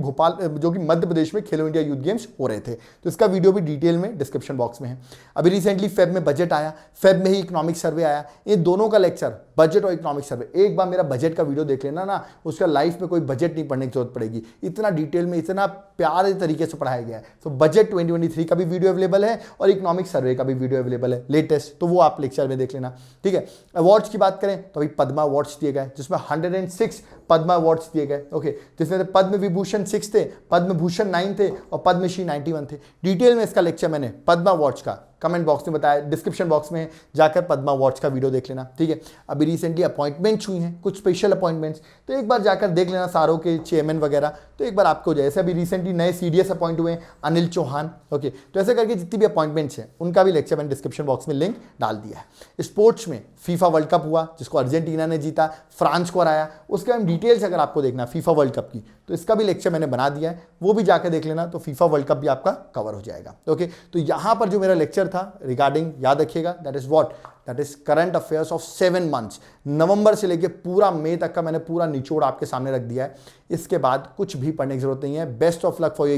मध्य प्रदेश में खेलो इंडिया यूथ गेम्स हो रहे थे, तो इसका वीडियो भी डिटेल में डिस्क्रिप्शन बॉक्स में है। अभी रिसेंटली फेब में बजट आया, फेब में ही इकोनॉमिक सर्वे आया, इन दोनों का लेक्चर, बजट और इकोनॉमिक सर्वे, एक बार मेरा बजट का वीडियो देख लेना ना, उसका लाइफ में कोई बजट नहीं पढ़ने की जरूरत पड़ेगी, इतना डिटेल में इतना प्यारे तरीके से पढ़ाया गया है। तो बजट 2023 का भी वीडियो अवेलेबल है और इकोनॉमिक सर्वे का भी वीडियो अवेलेबल है लेटेस्ट, तो वो आप लेक्चर में देख लेना। ठीक है, अवार्ड्स की बात करें तो अभी पद्मा अवार्ड्स दिए गए, जिसमें 106 पद्मा अवार्ड्स दिए गए। ओके, जिसमें पद्म विभूषण 6 थे, पद्म भूषण 9 थे और पद्मश्री 91 थे। डिटेल में इसका लेक्चर मैंने पद्मा अवार्ड्स का कमेंट बॉक्स में बताया, डिस्क्रिप्शन बॉक्स में जाकर पद्मा अवार्ड्स का वीडियो देख लेना। ठीक है, अभी रिसेंटली अपॉइंटमेंट्स हुई हैं, कुछ स्पेशल अपॉइंटमेंट्स, तो एक बार जाकर देख लेना सारों के चेयरमैन वगैरह, तो एक बार आपको जैसे अभी रिसेंटली नए सीडीएस अपॉइंट हुए हैं अनिल चौहान। ओके, तो ऐसे करके जितनी भी अपॉइंटमेंट्स हैं उनका भी लेक्चर मैंने डिस्क्रिप्शन बॉक्स में लिंक डाल दिया है। स्पोर्ट्स में फीफा वर्ल्ड कप हुआ, जिसको अर्जेंटीना ने जीता, फ्रांस को हराया, उसके बाद डिटेल्स अगर आपको देखना फीफा वर्ल्ड कप की, तो इसका भी लेक्चर मैंने बना दिया है, वो भी जाकर देख लेना, तो फीफा वर्ल्ड कप भी आपका कवर हो जाएगा। ओके, तो यहाँ पर जो मेरा लेक्चर था रिगार्डिंग, याद रखिएगा, that is what, that is current affairs of 7 months. नवंबर से लेके पूरा मई तक का मैंने पूरा निचोड़ आपके सामने रख दिया है। इसके बाद कुछ भी पढ़ने की जरूरत नहीं है। Best of luck for your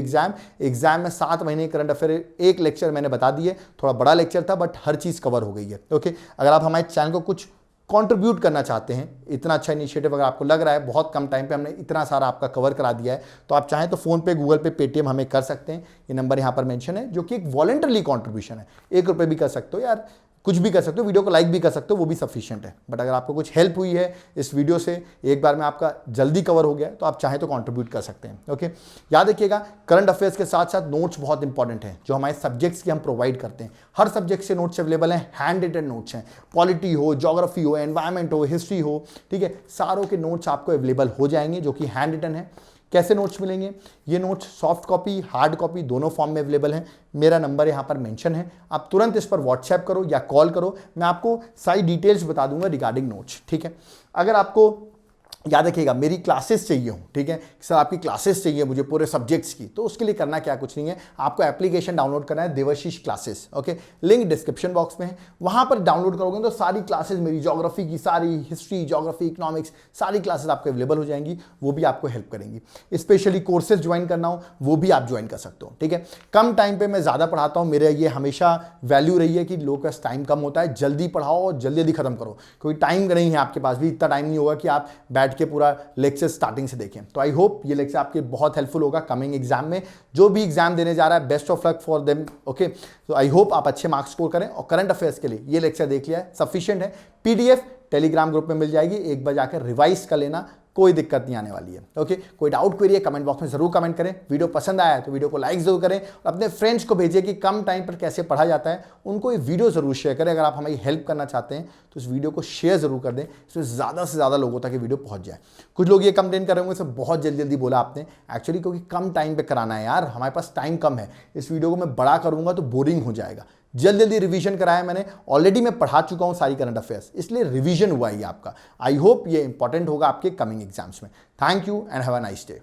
exam में 7 महीने करंट अफेयर, एक लेक्चर मैंने बता दिए, थोड़ा बड़ा लेक्चर था बट हर चीज कवर हो गई है। ओके, अगर आप हमारे चैनल को कुछ कंट्रीब्यूट करना चाहते हैं, इतना अच्छा इनिशिएटिव अगर आपको लग रहा है, बहुत कम टाइम पे हमने इतना सारा आपका कवर करा दिया है, तो आप चाहें तो फोन पे, गूगल पे, पेटीएम हमें कर सकते हैं। ये नंबर यहाँ पर मेंशन है, जो कि एक वॉलंटरली कंट्रीब्यूशन है। 1 रुपये भी कर सकते हो यार, कुछ भी कर सकते हो, वीडियो को लाइक भी कर सकते हो, वो भी सफिशिएंट है। बट अगर आपको कुछ हेल्प हुई है इस वीडियो से, एक बार में आपका जल्दी कवर हो गया है, तो आप चाहें तो कंट्रीब्यूट कर सकते हैं। ओके, याद रखिएगा करंट अफेयर्स के साथ साथ नोट्स बहुत इंपॉर्टेंट हैं, जो हमारे सब्जेक्ट्स के हम प्रोवाइड करते हैं। हर सब्जेक्ट से नोट्स अवेलेबल हैं, हैंड रिटन नोट्स हैं, पॉलिटी हो, ज्योग्राफी हो, एनवायरमेंट हो, हिस्ट्री हो, ठीक है, सारों के नोट्स आपको अवेलेबल हो जाएंगे, जो कि हैंड रिटन है। कैसे नोट्स मिलेंगे? ये notes soft copy, hard copy दोनों फॉर्म में अवेलेबल हैं। मेरा नंबर यहाँ पर मेंशन है, आप तुरंत इस पर व्हाट्सएप करो या कॉल करो, मैं आपको सारी डिटेल्स बता दूंगा रिगार्डिंग नोट्स, ठीक है। अगर आपको याद रखिएगा मेरी क्लासेस चाहिए हो, ठीक है, सर आपकी क्लासेस चाहिए मुझे पूरे सब्जेक्ट्स की, तो उसके लिए करना क्या कुछ नहीं है, आपको एप्लीकेशन डाउनलोड करना है, Devashish classes. Okay, link description box में है, वहां पर डाउनलोड करोगे तो सारी क्लासेस मेरी ज्योग्राफी की, सारी हिस्ट्री, ज्योग्राफी, इकोनॉमिक्स, सारी क्लासेस आपको अवेलेबल हो जाएंगी, वो भी आपको हेल्प करेंगी। स्पेशली कोर्सेज ज्वाइन करना हो वो भी आप ज्वाइन कर सकते हो, ठीक है। कम टाइम पे मैं ज़्यादा पढ़ाता हूँ, मेरे ये हमेशा वैल्यू रही है कि लोगों का टाइम कम होता है, जल्दी पढ़ाओ और जल्दी जल्दी खत्म करो। कोई टाइम नहीं है आपके पास भी, इतना टाइम नहीं होगा कि आप बैठ के पूरा लेक्चर स्टार्टिंग से देखें। तो आई होप ये लेक्चर आपके बहुत हेल्पफुल होगा कमिंग एग्जाम में, जो भी एग्जाम देने जा रहा है, best of luck for them. Okay, तो आई होप आप अच्छे मार्क्स स्कोर करें, और करंट अफेयर्स के लिए ये लेक्चर देख लिया है, सफिशिएंट है। पीडीएफ टेलीग्राम ग्रुप में मिल जाएगी, एक बार जाकर रिवाइज कर लेना, कोई दिक्कत नहीं आने वाली है। ओके, कोई डाउट क्वेरी है कमेंट बॉक्स में जरूर कमेंट करें। वीडियो पसंद आया तो वीडियो को लाइक जरूर करें, और अपने फ्रेंड्स को भेजिए कि कम टाइम पर कैसे पढ़ा जाता है, उनको ये वीडियो जरूर शेयर करें। अगर आप हमारी हेल्प करना चाहते हैं तो इस वीडियो को शेयर जरूर कर दें, इसमें ज़्यादा से ज़्यादा लोगों तक ये वीडियो पहुंच जाए। कुछ लोग ये कंप्लेन कर रहे होंगे, सब बहुत जल्दी जल्दी बोला आपने, एक्चुअली क्योंकि कम टाइम पर कराना है यार, हमारे पास टाइम कम है। इस वीडियो को मैं बड़ा करूँगा तो बोरिंग हो जाएगा। जल्दी जल्दी रिवीजन कराया मैंने, ऑलरेडी मैं पढ़ा चुका हूं सारी करंट अफेयर्स, इसलिए रिवीजन हुआ ही आपका। आई होप ये इंपॉर्टेंट होगा आपके कमिंग एग्जाम्स में। Thank you and have a nice day.